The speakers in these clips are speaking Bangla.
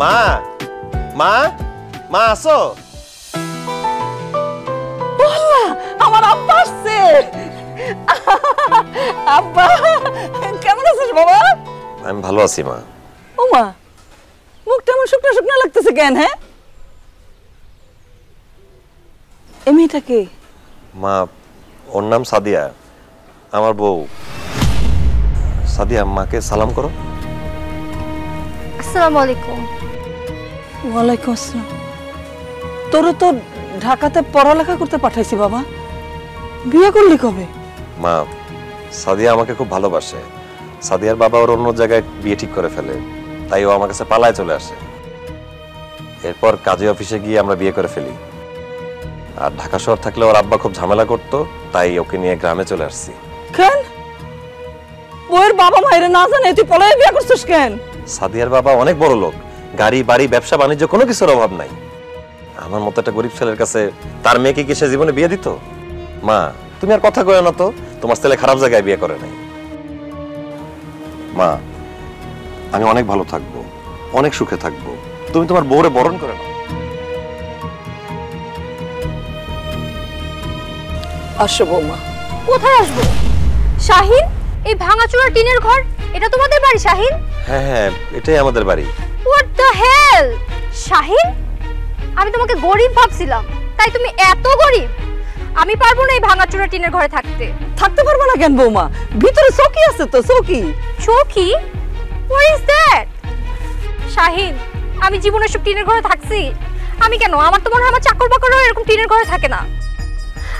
মা মা মা আসো। আমার আব্বা আসছে। আব্বা কেমন আছিস বাবা? আমি ভালো আছি মা। ও মা, মুখটা এমন শুকনো শুকনো লাগতেছে কেন? হ্যাঁ, এই মেয়েটা কে? মা ওর নাম সাদিয়া, আমার বউ। সাদিয়া, মাকে সালাম করো। আসসালামু আলাইকুম। ওয়ালাইকুম আসসালাম। তোর তো ঢাকাতে পড়ালেখা করতে পাঠাইছি বাবা, বিয়ে করলি কবে? মা সাদিয়া আমাকে খুব ভালোবাসে। সাদিয়ার বাবা ওর অন্য জায়গায় বিয়ে ঠিক করে ফেলে, তাই ও আমার কাছে পালায় চলে আসে। এরপর কাজী অফিসে গিয়ে আমরা বিয়ে করে ফেলি। আর ঢাকা শহর থাকলে ওর আব্বা খুব ঝামেলা করতো, তাই ওকে নিয়ে গ্রামে চলে আসছি। কেন বউয়ের বাবা মায়ের না জানে তুই পলায় বিয়ে করছিস কেন? সাদিয়ার বাবা অনেক বড় লোক, গাড়ি বাড়ি ব্যবসা বাণিজ্য কোনো কিছুর অভাব নাই। আমার মতো একটা গরিব ছেলের কাছে তার মেয়েকে কি সে জীবনে বিয়ে দিত? মা তুমি আর কথা কয়ো না তো, তোমার ছেলে খারাপ জায়গায় বিয়ে করে নাই। মা আমি অনেক ভালো থাকবো, অনেক সুখে থাকবো, তুমি তোমার বউরে বরণ করে নাও। আসো বৌমা। কোথায় আসবো? শাহিন, এই ভাঙাচোরা টিনের ঘর, এটা তোমাদের বাড়ি শাহিন? হ্যাঁ হ্যাঁ, এটাই আমাদের বাড়ি। হোয়াট দ্য হেল শাহিন, আমি তোমাকে গরিব ভাবছিলাম, তাই তুমি এত গরিব? আমি পারবো না এই ভাঙাচোরা টিনের ঘরে থাকতে। থাকতে পারবো না কেন বৌমা? ভিতরে চৌকি আছে তো। চৌকি? চৌকি? What is that? শাহিন, আমি জীবনে সব টিনের ঘরে থাকছি? আমি কেন, আমার তো মনে হয় আমার চাকর বাকরও এরকম টিনের ঘরে থাকে না।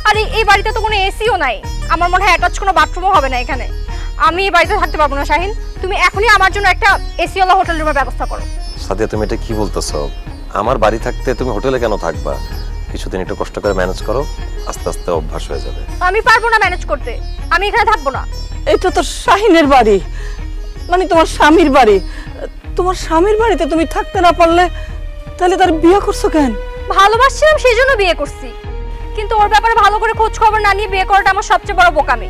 আর এই বাড়িতে তো কোনো এসিও নাই, আমার মনে হয় অ্যাটাচ কোনো বাথরুমও হবে না এখানে। আমি এই বাড়িতে থাকতে পারবো না শাহিন, তুমি এখনই আমার জন্য একটা এসিওয়ালা হোটেল রুমের ব্যবস্থা করো। সাদিয়া তুমি এটা কি বলতেছো? আমার বাড়ি থাকতে তুমি হোটেলে কেন থাকবা? কিছুদিন একটু কষ্ট করে ম্যানেজ করো, আস্তে আস্তে অভ্যাস হয়ে যাবে। আমি পারবো না ম্যানেজ করতে, আমি এখানে থাকবো না। এটা তো শাহিনের বাড়ি, মানে তোমার স্বামীর বাড়ি। তোমার স্বামীর বাড়িতে তুমি থাকতে না পারলে তাহলে তার বিয়ে করছো কেন? ভালোবাসছিলাম সেই জন্য বিয়ে করছি, কিন্তু ওর ব্যাপারে ভালো করে খোঁজ খবর না নিয়ে বিয়ে করাটা আমার সবচেয়ে বড় বোকামি।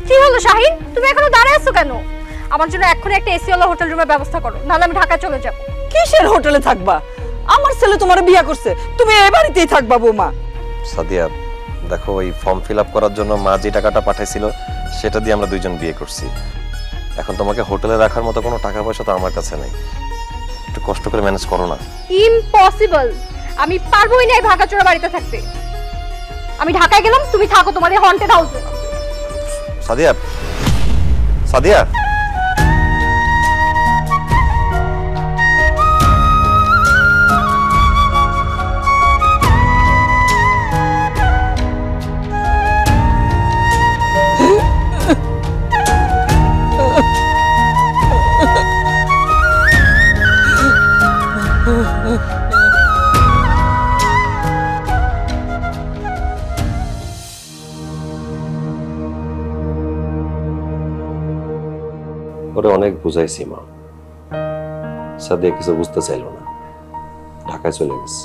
কি হলো শাহিন, তুমি এখনো দাঁড়ায় আছো কেন? আমার জন্য এক্ষুনি একটা এসিওয়ালা হোটেল রুমের ব্যবস্থা করো, নাহলে আমি ঢাকা চলে যাব। কিসের হোটেলে থাকবা? আমার ছেলে তোমার বিয়ে করছে, তুমি এই বাড়িতেই থাকবা বৌমা। সাদিয়া দেখো, ওই ফর্ম ফিল আপ করার জন্য মা যে টাকাটা পাঠাইছিল সেটা দিয়ে আমরা দুইজন বিয়ে করছি। এখন তোমাকে হোটেলে রাখার মতো কোনো টাকা পয়সা তো আমার কাছে নেই, একটু কষ্ট করে ম্যানেজ করো না। ইম্পসিবল, আমি পারবোই না এই ভাঙাচোরা বাড়িতে থাকতে। আমি ঢাকায় গেলাম, তুমি থাকো তোমাদের হন্টেড হাউসে। সাদিয়া, সাদিয়া ওরে অনেক বুঝাইছি মা, সাদিয়া কিছু বুঝতে চাইল না, ঢাকায় চলে গেছে।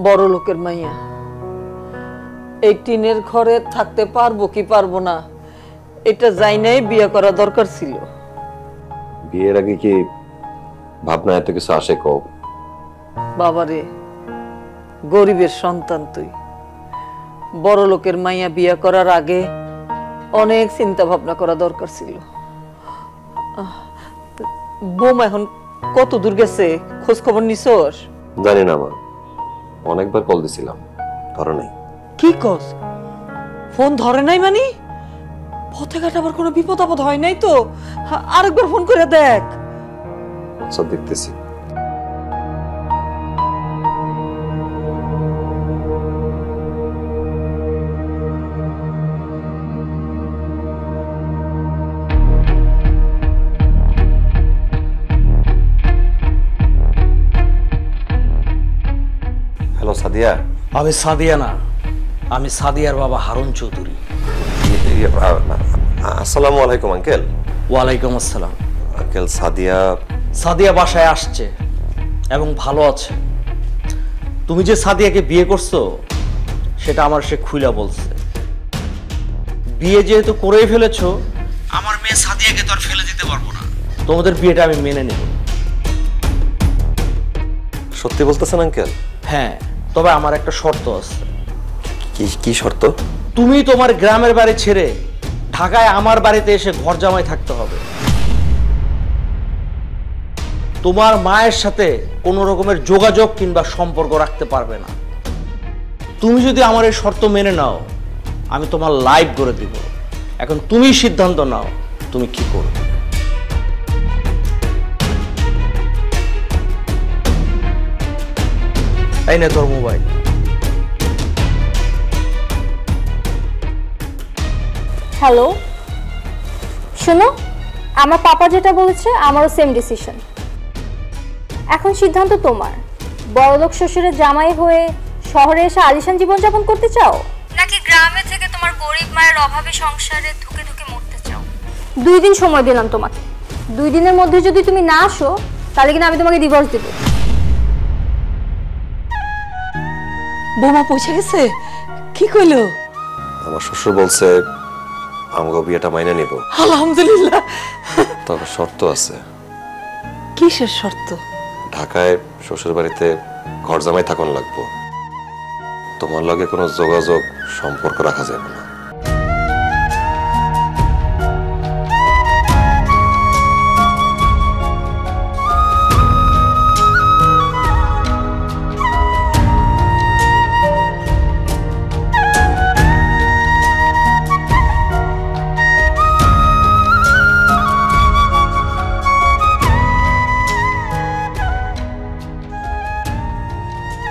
বড় লোকের মাইয়া এই টিনের ঘরে থাকতে পারবো কি পারবো না এটা যাই নাই বিয়ে করা দরকার ছিল। বিয়ের আগে কি ভাবনা এত কিছু আসে? কও বাবারে, গরিবের সন্তান তুই, বড় লোকের মাইয়া বিয়ে করার আগে অনেক চিন্তা ভাবনা করা দরকার ছিল। বৌমা এখন কত দূর গেছে, খোঁজ খবর নিছস? জানি না মা, অনেকবার কল দিছিলাম, ধরো নাই। কি কস? ফোন ধরে নাই মানে? পথে ঘাটে আবার কোনো বিপদ আপদ হয় নাই তো? আরেকবার ফোন করে দেখ। আচ্ছা দেখতেছি। হ্যালো সাদিয়া। আমি সাদিয়া না, আমি সাদিয়ার বাবা হারুন চৌধুরী। আসসালামু আলাইকুম আঙ্কেল। ওয়ালাইকুম আসসালাম। আঙ্কেল সাদিয়া? সাদিয়া বাসায় আসছে এবং ভালো আছে। তুমি যে সাদিয়াকে বিয়ে করছো সেটা আমার সে খুইলা বলছে। বিয়ে যেহেতু করেই ফেলেছো, আমার মেয়ে সাদিয়াকে তো আর ফেলে দিতে পারবো না। তোমাদের বিয়েটা আমি মেনে নেব। সত্যি বলতেছেন আঙ্কেল? হ্যাঁ, তবে আমার একটা শর্ত আছে। কি কি শর্ত? তুমি তোমার গ্রামের বাড়ি ছেড়ে ঢাকায় আমার বাড়িতে এসে ঘর জামাই থাকতে হবে। তোমার মায়ের সাথে কোনো রকমের যোগাযোগ কিংবা সম্পর্ক রাখতে পারবে না। তুমি যদি আমার এই শর্ত মেনে নাও, আমি তোমার লাইফ করে দিব। এখন তুমি সিদ্ধান্ত নাও, তুমি কি করবে। এই নে তোর মোবাইল। হ্যালো, শোনো, আমার পাপা যেটা বলেছে আমারও সেম ডিসিশন। এখন সিদ্ধান্ত তোমার। বড়লোক শ্বশুরের জামাই হয়ে শহরে এসে আলিশান জীবনযাপন করতে চাও, নাকি গ্রামে থেকে তোমার গরিব মায়ের অভাবে সংসারে ধুকে ধুকে মরতে চাও? 2 দিন সময় দিলাম তোমাকে। 2 দিনের মধ্যে যদি তুমি না আসো, তাহলে কিন্তু আমি তোমাকে ডিভোর্স দেব। বোমা পৌঁছে গেছে? কি কইলো? আমার শ্বশুর বলছে আমাকে বিয়েটা মাইনে নিব। আলহামদুলিল্লাহ। তবে শর্ত আছে। কিসের শর্ত? ঢাকায় শ্বশুর বাড়িতে ঘর জামাই থাকুন লাগবো। তোমার লগে কোনো যোগাযোগ সম্পর্ক রাখা যাবে না।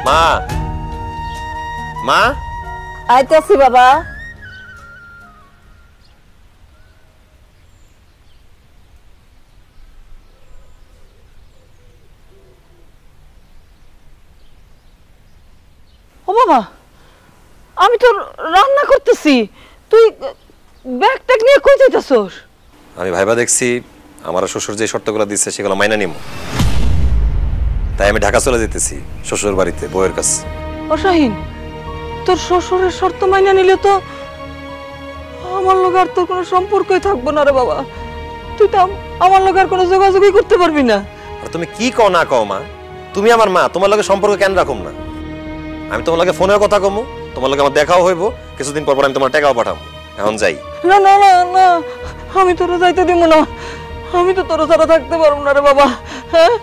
মা, মা, আইতাছি বাবা। ও বাবা, আমি তো রান্না করতেছি, তুই ব্যাগ ট্যাগ নিয়ে কই যাইতাছস? আমি ভাইবা দেখছি আমার শ্বশুর যে শর্তগুলো দিচ্ছে সেগুলো মাইনা নিব, তাই আমি ঢাকা চলে যেতেছি শ্বশুর বাড়িতে বউয়ের কাছে। ও শাহিন, তোর শ্বশুরের শর্ত মাইনা নিলে তো আমার লগে আর তোর কোনো সম্পর্কই থাকবো না রে বাবা। তুই তো আমার লগে আর কোনো যোগাযোগই করতে পারবি না। আর তুমি কি কও না কও মা, তুমি আমার মা, তোমার লগে সম্পর্ক কেন রাখুম না? আমি তোমার লগে ফোনেও কথা কমু, তোমার লগে আমার দেখাও হইব, কিছুদিন পর পর আমি তোমার টাকাও পাঠাবো। এখন যাই। না না না না, আমি তোরা যাইতে দিব না। আমি তো তোর ছাড়া থাকতে পারবো না রে বাবা। হ্যাঁ,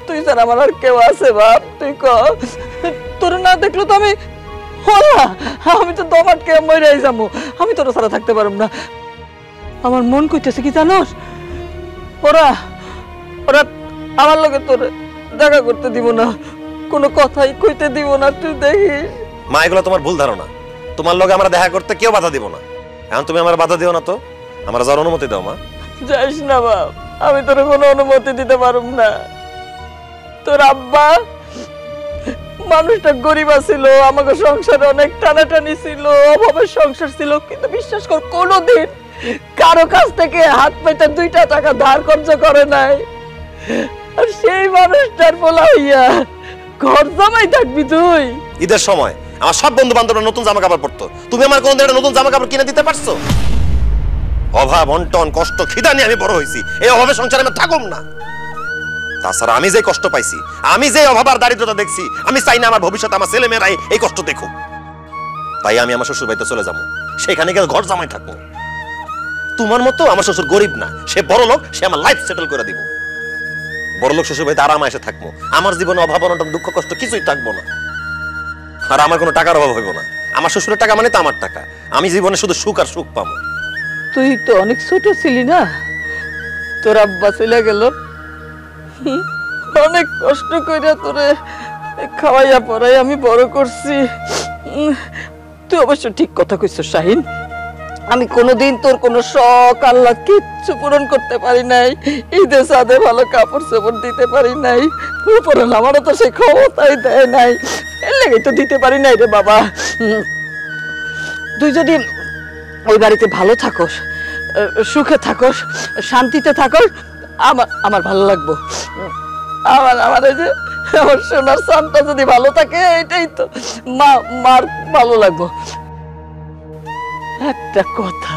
তুই ছাড়া আমার আর কেউ আছে বাপ? তুই ক, তোর না দেখলো তো আমি আমি তো দম আটকে মরে যাবো। আমি তোর ছাড়া থাকতে পারবো না। আমার মন কইতেছে কি জানোস, ওরা ওরা আমার লগে তোর দেখা করতে দিব না, কোনো কথাই কইতে দিব না। তুই দেখিস মা, এগুলো তোমার ভুল ধারণা। তোমার লগে আমরা দেখা করতে কেউ বাধা দিব না। এখন তুমি আমার বাধা দিও না তো, আমার যাওয়ার অনুমতি দাও মা। যাইস না বাপ, আমি তোর কোনো অনুমতি দিতে পারব না। তোর আব্বা মানুষটা গরিব ছিল, আমাকে সংসারে অনেক টানাটানি ছিল, অভাবের সংসার ছিল, কিন্তু বিশ্বাস কর কোনোদিন কারো কাছ থেকে হাত পেতে 2টা টাকা ধার কর্জ করে নাই। আর সেই মানুষটার বলা হইয়া ঘর জামাই থাকবি তুই? ঈদের সময় আমার সব বন্ধু বান্ধবরা নতুন জামা কাপড় পরতো, তুমি আমার কোনদিন একটা নতুন জামা কাপড় কিনে দিতে পারছো? অভাব, অন্টন, কষ্ট, খিদা নিয়ে আমি বড় হয়েছি। এই অভাবের সংসারে আমি থাকুম না। তাছাড়া আমি যে কষ্ট পাইছি, আমি যে অভাব আর দারিদ্রতা দেখছি, আমি চাই না আমার ভবিষ্যতে আমার ছেলে মেয়েরাই এই কষ্ট দেখুক। তাই আমি আমার শ্বশুর বাড়িতে চলে যাবো, সেখানে গিয়ে ঘর জামাই থাকবো। তোমার মতো আমার শ্বশুর গরিব না, সে বড় লোক, সে আমার লাইফ সেটেল করে দিব। বড় লোক শ্বশুর বাড়িতে আরামে এসে থাকবো, আমার জীবনে অভাব, অনটন, দুঃখ, কষ্ট কিছুই থাকবো না। আর আমার কোনো টাকার অভাব হইব না। আমার শ্বশুরের টাকা মানে তো আমার টাকা। আমি জীবনে শুধু সুখ আর সুখ পাবো। তুই তো অনেক ছোট ছিলি না, তোর আব্বা চলে গেল, অনেক কষ্ট কইরা তোরে খাওয়াইয়া পড়াই আমি বড় করছি। তুই অবশ্য ঠিক কথা কইছিস শাহিন, আমি কোনোদিন তোর কোনো শখ আল্লাহ কিচ্ছু পূরণ করতে পারি নাই। ঈদে সাদে ভালো কাপড় চোপড় দিতে পারি নাই, উপরে আমারও তো সে ক্ষমতাই দেয় নাই, এর লেগে তো দিতে পারি নাই রে বাবা। তুই যদি ওই বাড়িতে ভালো থাকোস, সুখে থাকোস, শান্তিতে থাকোস, আমার ভালো লাগবো। আমার এই যে আমার সোনার সানটা যদি ভালো থাকে, এটাই তো মার ভালো লাগবো। একটা কথা,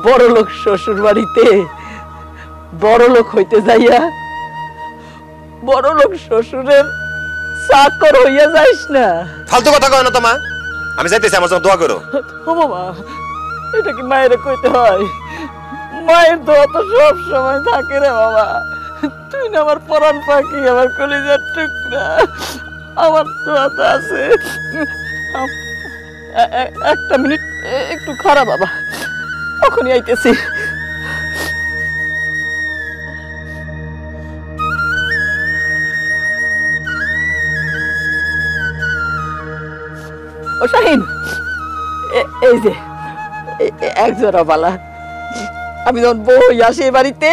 বড় লোক শ্বশুর বাড়িতে বড় লোক হইতে যাইয়া বড় লোক শ্বশুরের চাকর হইয়া যাইস না। ফালতু কথা কয় না তো মা, আমি যাইতেছি, আমার জন্য দোয়া করো। ও বাবা, এটা কি মায়ের কইতে হয়? মায়ের দোয়া তো সব সময় থাকে রে বাবা। তুই না আমার পরাণ পাখি, আমার কলিজার টুকরা, আমার দোয়া তো আছে। একটা মিনিট একটু খারাপ বাবা, এখনই আইতেছি। ও শাহিন, এই যে এক জোড়া বালা আমি যখন বই আসি বাড়িতে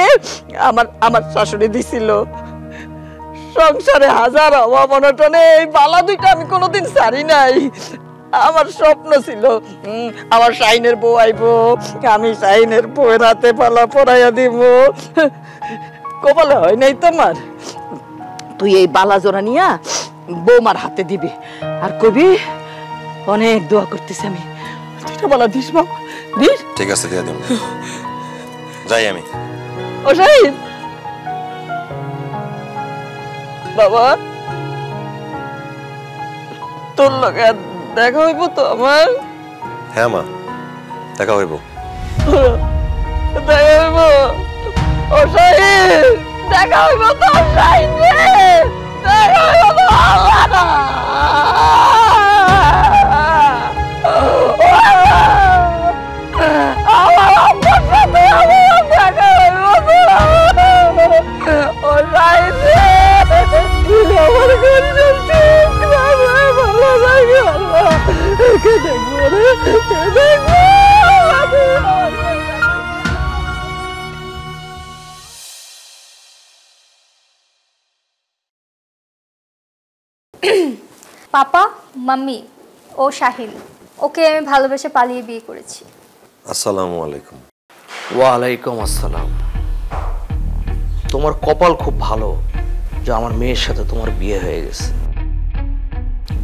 আমার শাশুড়ি দিছিল। সংসারে হাজার অভাব অনটনে এই বালা দুইটা আমি কোনোদিন ছাড়ি নাই। আমার স্বপ্ন ছিল আমার শাহিনের বউ আইবো, আমি শাহিনের বউয়ের হাতে পালা পরাইয়া দিব। কপালে হয় নাই তোমার? তুই এই বালা জোড়া নিয়া বৌমার হাতে দিবি আর কবি অনেক দোয়া করতেছি আমি। দুইটা বালা দিস বাবা, দিস। ঠিক আছে, দিয়ে দিন। যাই আমি। ও শাহিন বাবা, তোর লগে দেখা হইব তো আমার? হ্যাঁ মা, দেখা হইব। দেখা হইব। ও শাহিন, দেখা হইব তো শাহিন রে, দেখা হইব তো। আমার আব্বার সাথে আমার দেখা হইব তো। ও শাহিন রে, তুই আমার গরিবের টুকরা রে, ভালো লাগে আল্লাহ। কে দেখবো রে, কে দেখবো? পাপা, মাম্মি, ও শাহিন, ওকে আমি ভালোবেসে পালিয়ে বিয়ে করেছি। আসসালামু আলাইকুম। ওয়ালাইকুম আসসালাম। তোমার কপাল খুব ভালো যে আমার মেয়ের সাথে তোমার বিয়ে হয়ে গেছে।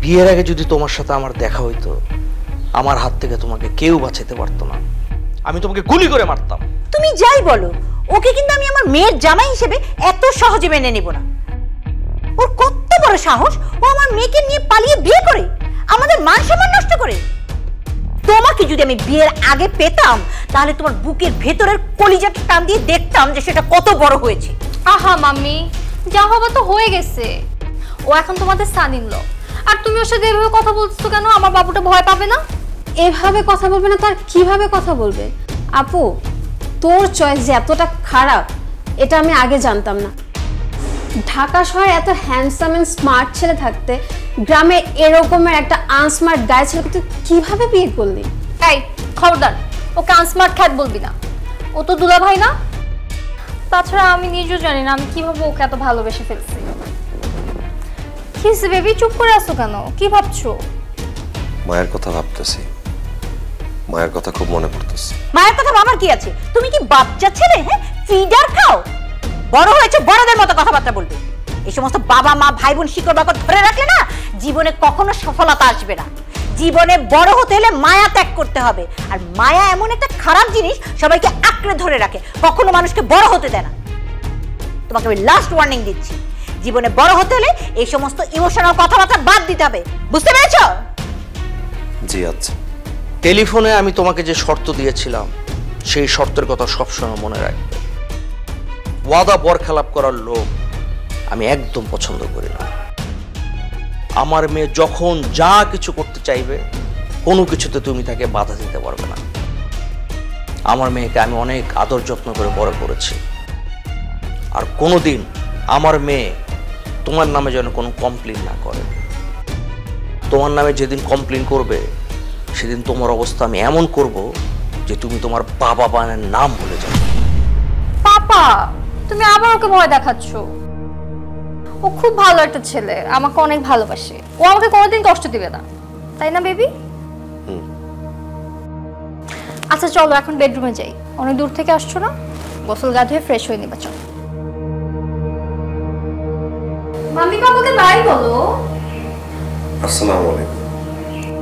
বিয়ের আগে যদি তোমার সাথে আমার দেখা হইতো, আমার হাত থেকে তোমাকে কেউ বাঁচাতে পারতো না, আমি তোমাকে গুলি করে মারতাম। তুমি যাই বলো, ওকে কিন্তু আমি আমার মেয়ের জামাই হিসেবে এত সহজে মেনে নেব না। ওর কত বড় সাহস, ও আমার মেয়েকে নিয়ে পালিয়ে বিয়ে করে, আমাদের মান সম্মান নষ্ট করে। তোমাকে যদি আমি বিয়ের আগে পেতাম, তাহলে তোমার বুকের ভেতরের কলিজাটা টান দিয়ে দেখতাম যে সেটা কত বড় হয়েছে। আহা মাম্মি, যা হবে তো হয়ে গেছে। ও এখন তোমাদের সান-ইন-ল, আর তুমি ওর সাথে এভাবে কথা বলছো কেন? আমার বাবুটা ভয় পাবে না? এভাবে কথা বলবে না তার কিভাবে কথা বলবে? আপু, তোর চয়েস যে এতটা খারাপ এটা আমি আগে জানতাম না। ঢাকা শহরে এত হ্যান্ডসাম এন্ড স্মার্ট ছেলে থাকতে গ্রামে এরকমের একটা আনস্মার্ট গায়ে ছেলেকে তুই কিভাবে বিয়ে করলি? এই খবরদার, ওকে আনস্মার্ট খ্যাত বলবি না। ও তো দুলা ভাই না? তাছাড়া আমি নিজেও জানি না আমি কিভাবে ওকে এত ভালোবেসে ফেলছি। কি বেবি, চুপ করে আছো কেন? কি ভাবছো? মায়ের কথা ভাবতেছি, মায়ের কথা খুব মনে পড়তেছে। মায়ের কথা ভাবার কি আছে? তুমি কি বাচ্চা ছেলে? হ্যাঁ, ফিডার খাও? বড় হয়েছে, বড়দের মতো কথাবার্তা বলবে। এই সমস্ত বাবা মা ভাই বোন শিকড় বাকড় ধরে রাখলে না, জীবনে কখনো সফলতা আসবে না। জীবনে বড় হতে হলে মায়া ত্যাগ করতে হবে। আর মায়া এমন একটা খারাপ জিনিস, সবাইকে আঁকড়ে ধরে রাখে, কখনো মানুষকে বড় হতে দেয় না। তোমাকে আমি লাস্ট ওয়ার্নিং দিচ্ছি, জীবনে বড় হতে হলে এই সমস্ত ইমোশনাল কথাবার্তা বাদ দিতে হবে, বুঝতে পেরেছো? জি আচ্ছা। টেলিফোনে আমি তোমাকে যে শর্ত দিয়েছিলাম, সেই শর্তের কথা সবসময় মনে রাখবে। ওয়াদা বরখেলাপ করার লোক আমি একদম পছন্দ করি না। আমার মেয়ে যখন যা কিছু করতে চাইবে, কোনো কিছুতে তুমি তাকে বাধা দিতে পারবে না। আমার মেয়েকে আমি অনেক আদর যত্ন করে বড় করেছি, আর কোনোদিন আমার মেয়ে তোমার নামে যেন কোনো কমপ্লেন না করে। তোমার নামে যেদিন কমপ্লেন করবে, সেদিন তোমার অবস্থা আমি এমন করব যে তুমি তোমার বাবা মায়ের নাম ভুলে যাবে। পাপা, তুমি আবার ওকে ভয় দেখাচ্ছ। ও খুব ভালো একটা ছেলে, আমাকে অনেক ভালোবাসে। ও আমাকে কোনোদিন কষ্ট দিবে না, তাই না বেবি? আচ্ছা চলো এখন বেডরুমে যাই, অনেক দূর থেকে আসছো না? গোসল গা ধুয়ে ফ্রেশ হয়ে নিবা। চলো মাম্মি, পাপাকে বাই বলো। আসসালামু আলাইকুম।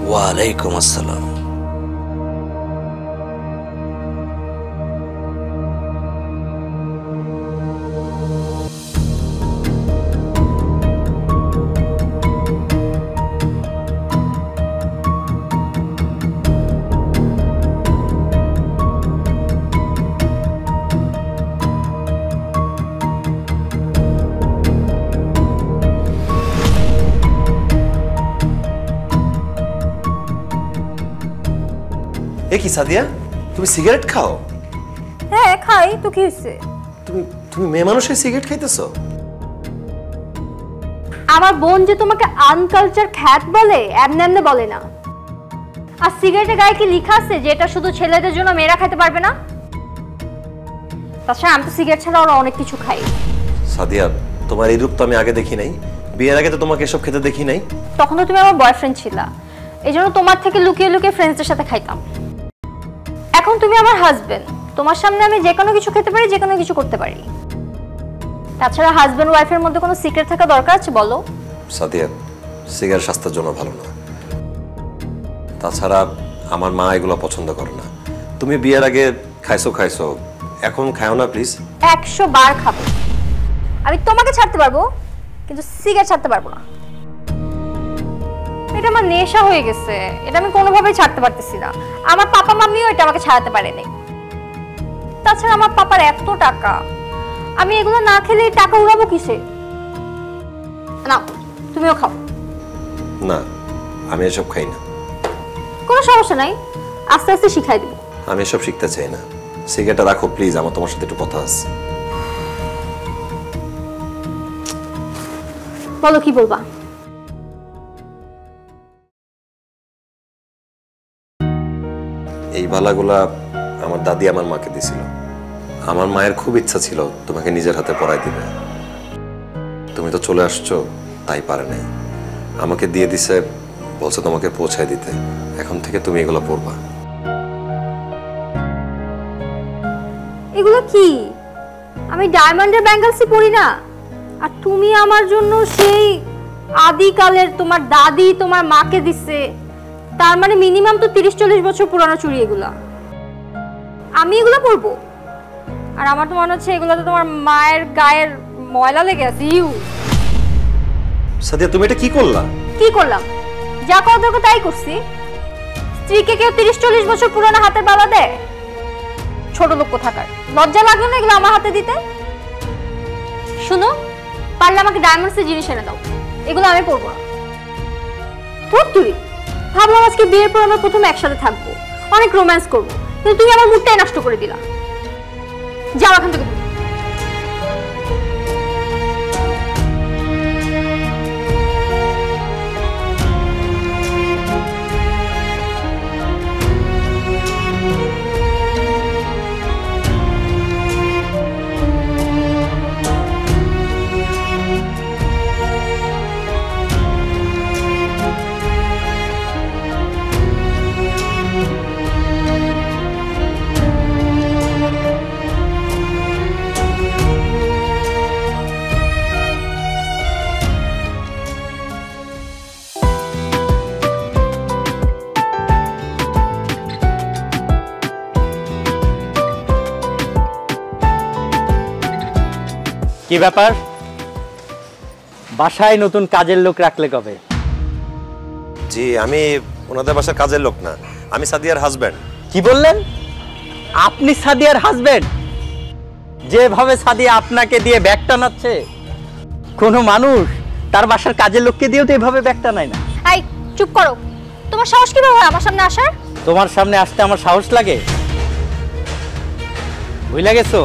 ওয়ালাইকুম আসসালাম। কি সাদিয়া, তুমি সিগারেট খাও? হ্যাঁ খাই, তো কি হয়েছে? তুমি তুমি মেয়ে মানুষের সিগারেট খাইতেছো? আমার বোন যে তোমাকে আনকালচার খ্যাত বলে, এমনি এমনি বলে না। আর সিগারেটের গায়ে কি লেখা আছে যে এটা শুধু ছেলেদের জন্য, মেয়েরা খেতে পারবে না? তাছাড়া আমি তো সিগারেট ছাড়া ওরা অনেক কিছু খাই। সাদিয়া, তোমার এই রূপ তো আমি আগে দেখি নাই। বিয়ের আগে তো তোমাকে এসব খেতে দেখি নাই। তখন তো তুমি আমার বয়ফ্রেন্ড ছিলা, এই জন্য তোমার থেকে লুকিয়ে লুকিয়ে ফ্রেন্ডসদের সাথে খাইতাম। এখন তুমি আমার হাজবেন্ড, তোমার সামনে আমি যে কোনো কিছু খেতে পারি, যে কোনো কিছু করতে পারি। তাছাড়া হাজবেন্ড ওয়াইফের মধ্যে কোনো সিক্রেট থাকা দরকার আছে বলো? সাদিয়া, সিগারেট স্বাস্থ্যের জন্য ভালো না। তাছাড়া আমার মা এগুলো পছন্দ করে না। তুমি বিয়ের আগে খাইছো, এখন খাও না প্লিজ। 100 বার খাবো। আমি তোমাকে ছাড়তে পারবো, কিন্তু সিগারেট ছাড়তে পারবো না। এটা আমার নেশা হয়ে গেছে, এটা আমি কোনোভাবেই ছাড়তে পারতেছি না। আমার পাপা মাম্মিও এটা আমাকে ছাড়াতে পারেনি। তাছাড়া আমার পাপার এত টাকা, আমি এগুলো না খেলে টাকা উড়াবো কিসে? না, তুমিও খাও। না, আমি এসব খাই না। কোনো সমস্যা নাই, আস্তে আস্তে শিখাই দিব। আমি এসব শিখতে চাই না। সিগারেটটা রাখো প্লিজ, আমার তোমার সাথে একটু কথা আছে। বলো, কি বলবা? এই বালাগুলা আমার দাদি আমার মাকে দিছিল। আমার মায়ের খুব ইচ্ছা ছিল তোমাকে নিজের হাতে পরাই দিবে। তুমি তো চলে আসছো, তাই পারে নাই। আমাকে দিয়ে দিছে, বলছে তোমাকে পৌঁছায় দিতে। এখন থেকে তুমি এগুলো পরবা। এগুলো কি? আমি ডায়মন্ডের ব্যাঙ্গলসই পরি না। আর তুমি আমার জন্য সেই আদিকালের তোমার দাদি তোমার মাকে দিচ্ছে, তার মানে মিনিমাম তো 30-40 বছর পুরানো চুড়ি এগুলা। আমি এগুলো পরবো? আর আমার তো মনে হচ্ছে এগুলো তো তোমার মায়ের গায়ের ময়লা লেগে আছে। সাদিয়া, তুমি এটা কি করলা? কি করলাম? যা করা দরকার তাই করছি। স্ত্রীকে কেউ 30-40 বছর পুরানো হাতের বালা দেয়? ছোট লোক কোথাকার, লজ্জা লাগলো না এগুলো আমার হাতে দিতে? শুনো, পারলে আমাকে ডায়মন্ডসের জিনিস এনে দাও, এগুলো আমি পরবো না। তুই ভাবলাম আজকে বিয়ের পর আমরা প্রথমে একসাথে থাকবো, অনেক রোম্যান্স করবো, কিন্তু তুমি আমার মুডটাই নষ্ট করে দিলা। যাও এখান থেকে। কি ব্যাপার, বাসায় নতুন কাজের লোক রাখলে কবে? জি, আমি ওনাদের বাসার কাজের লোক না, আমি সাদিয়ার হাজবেন্ড। কি বললেন? আপনি সাদিয়ার হাজবেন্ড? যেভাবে সাদিয়া আপনাকে দিয়ে ব্যাগ টানাচ্ছে, কোনো মানুষ তার বাসার কাজের লোককে দিয়েও তো এভাবে ব্যাগ টানায় না। এই চুপ করো, তোমার সাহস কিভাবে হয় আমার সামনে আসার? তোমার সামনে আসতে আমার সাহস লাগে? ভুলে গেছো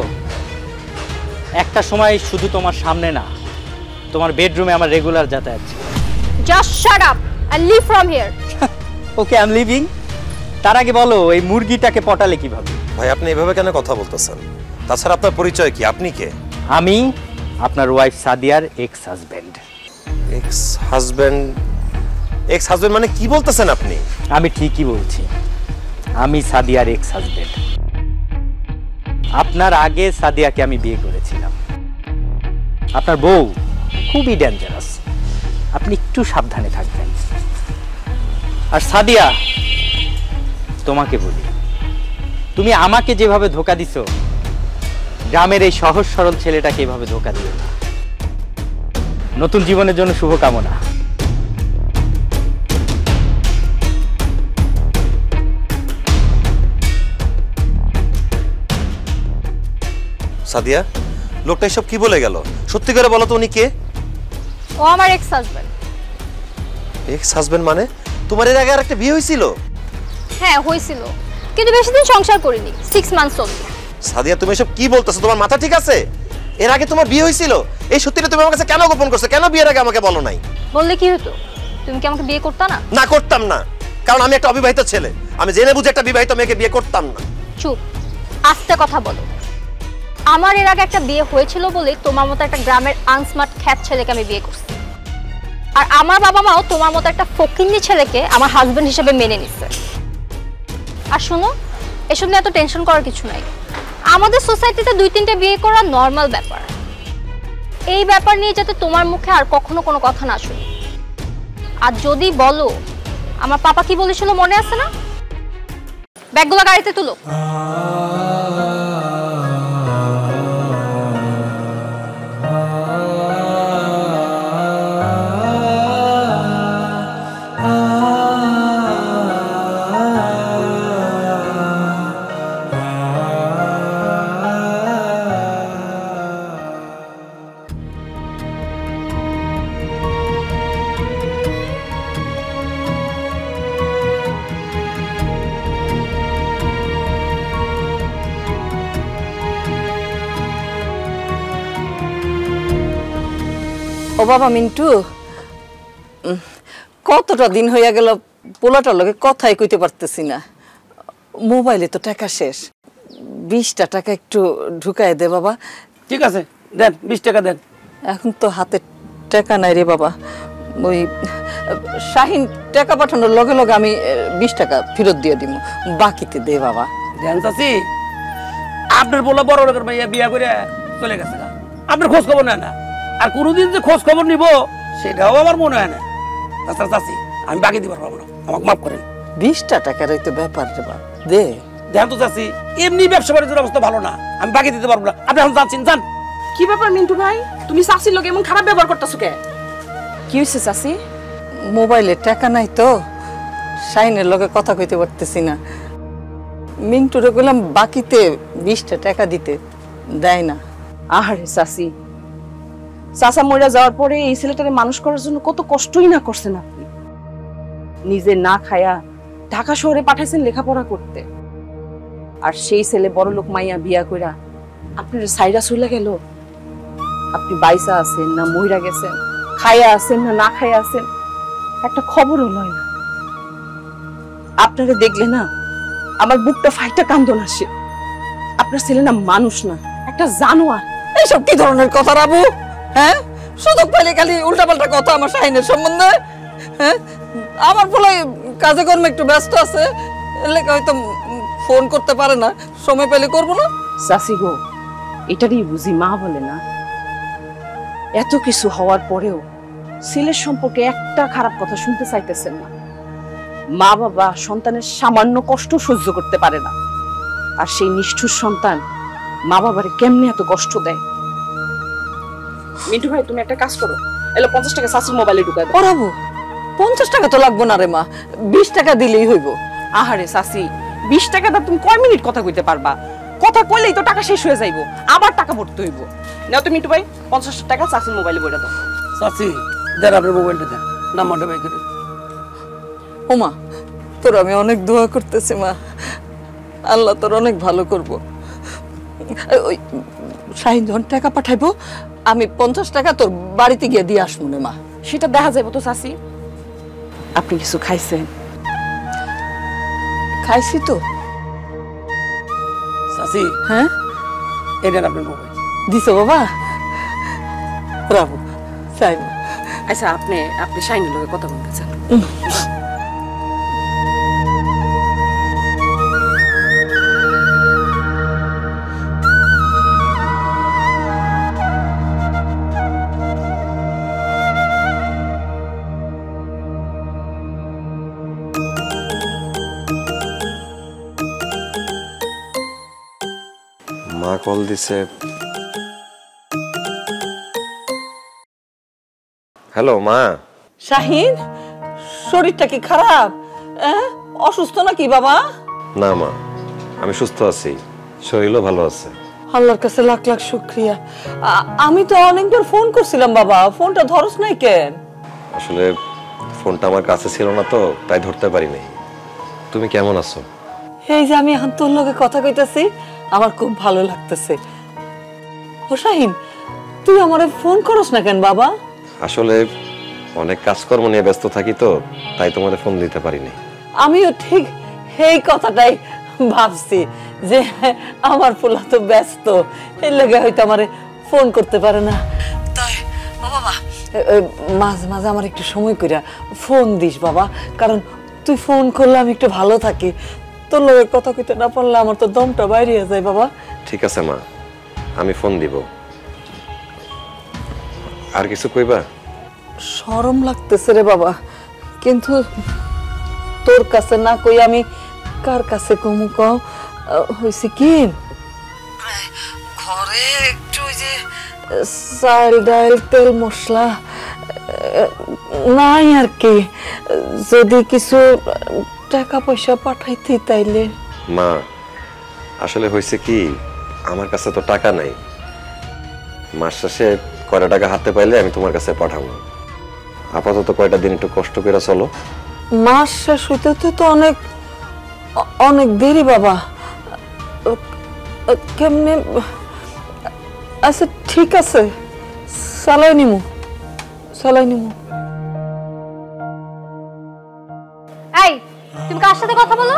একটা সময় শুধু তোমার সামনে না, তোমার বেডরুমে আমার রেগুলার যাতায়াত ছিল। Just shut up and leave from here. Okay, I am living. তার আগে বলো, এই মুরগিটাকে পটালে কিভাবে? ভাই, আপনি এভাবে কেন কথা বলতেছেন? তাছাড়া আপনার পরিচয় কি? আপনি কে? আমি আপনার ওয়াইফ সাদিয়ার ex husband. Ex husband? Ex husband মানে কি বলতেছেন আপনি? আমি ঠিকই বলছি, আমি সাদিয়ার এক্স হাজবেন্ড। আপনার আগে সাদিয়াকে আমি বিয়ে করেছিলাম। আপনার বউ খুবই ডেঞ্জারাস, আপনি একটু সাবধানে থাকবেন। আর সাদিয়া, তোমাকে বলি, তুমি আমাকে যেভাবে ধোকা দিছো, গ্রামের এই সহজ সরল ছেলেটাকে এভাবে ধোকা দিও না। নতুন জীবনের জন্য শুভকামনা। সাদিয়া, লোকটা এসব কি বলে গেল? সত্যি করে বলো তো, উনি কে? ও আমার এক্স হাজবেন্ড। এক্স হাজবেন্ড মানে? তোমার এর আগে আর একটা বিয়ে হয়েছিল? হ্যাঁ হয়েছিল, কিন্তু বেশি দিন সংসার করিনি, 6 মান্থস অনলি। সাদিয়া তুমি এসব কি বলতেছো? তোমার মাথা ঠিক আছে? এর আগে তোমার বিয়ে হয়েছিল, এই সত্যিটা তুমি আমার কাছে কেন গোপন করছো? কেন বিয়ের আগে আমাকে বলো নাই? বললে কি হতো? তুমি কি আমাকে বিয়ে করতে না? না, করতাম না, কারণ আমি একটা অবিবাহিত ছেলে। আমি জেনে বুঝে একটা বিবাহিত মেয়েকে বিয়ে করতাম না। চুপ, আস্তে কথা বলো। আমার এর আগে একটা বিয়ে হয়েছিল বলে তোমার মতো একটা গ্রামের আনস্মার্ট খ্যাত ছেলেকে আমি বিয়ে করছি, আর আমার বাবা মাও তোমার মতো একটা ফকিন্নি ছেলেকে আমার হাজবেন্ড হিসেবে মেনে নিচ্ছে। আর শোনো, এসব নিয়ে এত টেনশন করার কিছু নাই। আমাদের সোসাইটিতে 2-3টে বিয়ে করা নর্মাল ব্যাপার। এই ব্যাপার নিয়ে যাতে তোমার মুখে আর কখনো কোনো কথা না শুনি। আর যদি বলো, আমার পাপা কি বলেছিল মনে আছে না? ব্যাগগুলো গাড়িতে তুলো। ও বাবা মিন্টু, কতটা দিন হইয়া গেল পোলাটার লগে কথাই কইতে পারতেছি না। মোবাইলে তো টাকা শেষ, 20টা টাকা একটু ঢুকায় দে বাবা। ঠিক আছে, দেন 20 টাকা দেন। এখন তো হাতে টাকা নাই রে বাবা। ওই শাহিন টাকা পাঠানোর লগে লগে আমি 20 টাকা ফেরত দিয়ে দিব, বাকিতে দে বাবা। দেন চাচি, আপনার বলা বড় লোকের মাইয়া বিয়া করে চলে গেছে না, আপনার খোঁজ খবর নেয় না। আর কোনোদিন যে খোঁজ খবর নিব সেটাও আমার মনে হয় না। তাছাড়া চাচি, আমি বাকি দিতে পারবো না, আমাকে মাফ করেন। 20টা টাকার তো ব্যাপার রে বাবা, দে। দেন তো চাচি, এমনি ব্যবসা বাণিজ্যের অবস্থা ভালো না, আমি বাকি দিতে পারবো না। আপনি এখন যাচ্ছেন, যান। কি ব্যাপার মিন্টু ভাই, তুমি চাচির লোক এমন খারাপ ব্যবহার করতেছো কে? কি হয়েছে চাচি? মোবাইলে টাকা নাই তো, শাহিনের লগে কথা কইতে পারতেছি না। মিন্টুরে বললাম বাকিতে 20টা টাকা দিতে, দেয় না। আহারে চাচি, চাচা মইরা যাওয়ার পরে এই ছেলেটারে মানুষ করার জন্য কত কষ্টই না করছেন আপনি। নিজে না খায়া ঢাকা শহরে পাঠাইছেন লেখাপড়া করতে, আর সেই ছেলে বড় লোক মাইয়া বিয়া কইরা আপনার সাইরা চলে গেল। আপনি বাইসা আছেন না মইরা গেছেন, খাইয়া আছেন না না খাইয়া আছেন, একটা খবরও লয় না। আপনারে দেখলে না আমার বুকটা ফাইটা কান্দন আসে। আপনার ছেলে না মানুষ না, একটা জানোয়ার। এইসব কি ধরনের কথা রাবু? হ্যাঁ, সুযোগ পেলে খালি উল্টাপাল্টা কথা আমার শাহিনের সম্বন্ধে। হ্যাঁ, আমার বলে কাজে কর্মে একটু ব্যস্ত আছে, এলাকা হয়তো ফোন করতে পারে না, সময় পেলে করবো না। চাচি গো, এটারই বুঝি মা বলে না। এত কিছু হওয়ার পরেও ছেলের সম্পর্কে একটা খারাপ কথা শুনতে চাইতেছেন না। মা বাবা সন্তানের সামান্য কষ্ট সহ্য করতে পারে না, আর সেই নিষ্ঠুর সন্তান মা বাবারে কেমনে এত কষ্ট দেয়। মিন্টু ভাই, তুমি একটা কাজ করো, এলো 50 টাকা চাচির মোবাইলে ঢুকাই দাও। পড়াবো 50 টাকা তো লাগবো না রে মা, 20 টাকা দিলেই হইব। আহারে চাচি, 20 টাকা দা তুমি কয় মিনিট কথা কইতে পারবা? কথা কইলেই তো টাকা শেষ হয়ে যাইবো, আবার টাকা ভরতে হইব। নাও তো মিন্টু ভাই, 50 টাকা চাচির মোবাইলে বইরা দাও। চাচি, দেন আপনার মোবাইলটা দেন, নাম্বারটা বাই করে। ওমা, তোর আমি অনেক দোয়া করতেছি মা, আল্লাহ তোর অনেক ভালো করব। ওই শাহিন যখন টাকা পাঠাইবো, আমি 50 টাকা তোর বাড়িতে গিয়ে দিয়ে আসবো না মা। সেটা দেখা যাবে তো চাচি। আপনি কিছু খাইছেন? খাইছি তো। চাচি, হ্যাঁ, এই দেন আপনার মোবাইল। দিছো বাবা? ব্রাভো, চাইব। আচ্ছা, আপনি শাহিনের লগে কথা বলতে চান? মা কল দিছে। হ্যালো মা। শাহিন, শরীরটা কি খারাপ? অসুস্থ নাকি বাবা? না মা, আমি সুস্থ আছি, শরীরও ভালো আছে। আল্লাহর কাছে লাখ লাখ শুকরিয়া। আমি তো অনেকবার ফোন করছিলাম বাবা, ফোনটা ধরস নাই কেন? আসলে ফোনটা আমার কাছে ছিল না তো, তাই ধরতে পারি নাই। তুমি কেমন আছো? এই যে আমি এখন তোর লগে কথা কইতাছি, আমার খুব ভালো লাগতেছে। ও শাহিন, তুই আমারে ফোন করস না কেন বাবা? আসলে অনেক কাজকর্ম নিয়ে ব্যস্ত থাকি তো, তাই তোমারে ফোন দিতে পারিনি। আমিও ঠিক এই কথাটাই ভাবছি যে আমার পোলা তো ব্যস্ত, এর লাগে হয়তো আমারে ফোন করতে পারে না। তাই বাবা মাঝে মাঝে আমার একটু সময় কইরা ফোন দিস বাবা, কারণ তুই ফোন করলে আমি একটু ভালো থাকি। তোর লগে কথা কইতে না পারলে আমার তো দমটা বাইরে যায় বাবা। ঠিক আছে মা, আমি ফোন দিব। আর কিছু কইবা? শরম লাগতেছে রে বাবা, কিন্তু তোর কাছে না কই আমি কার কাছে কমু ক? হইছে কি, ঘরে একটু ওই যে চাল ডাল তেল মশলা নাই আর কি, যদি কিছু টাকা পয়সা পাঠাইতি তাইলে। মা আসলে হয়েছে কি, আমার কাছে তো টাকা নাই। মাস শেষে কয়টা টাকা হাতে পাইলে আমি তোমার কাছে পাঠাবো। আপাতত কয়টা দিন একটু কষ্ট করে চলো। মাস শেষ হইতে তো অনেক অনেক দেরি বাবা, কেমনে? আচ্ছা ঠিক আছে, চালাই নিমু। এই তুমি কার সাথে কথা বলো?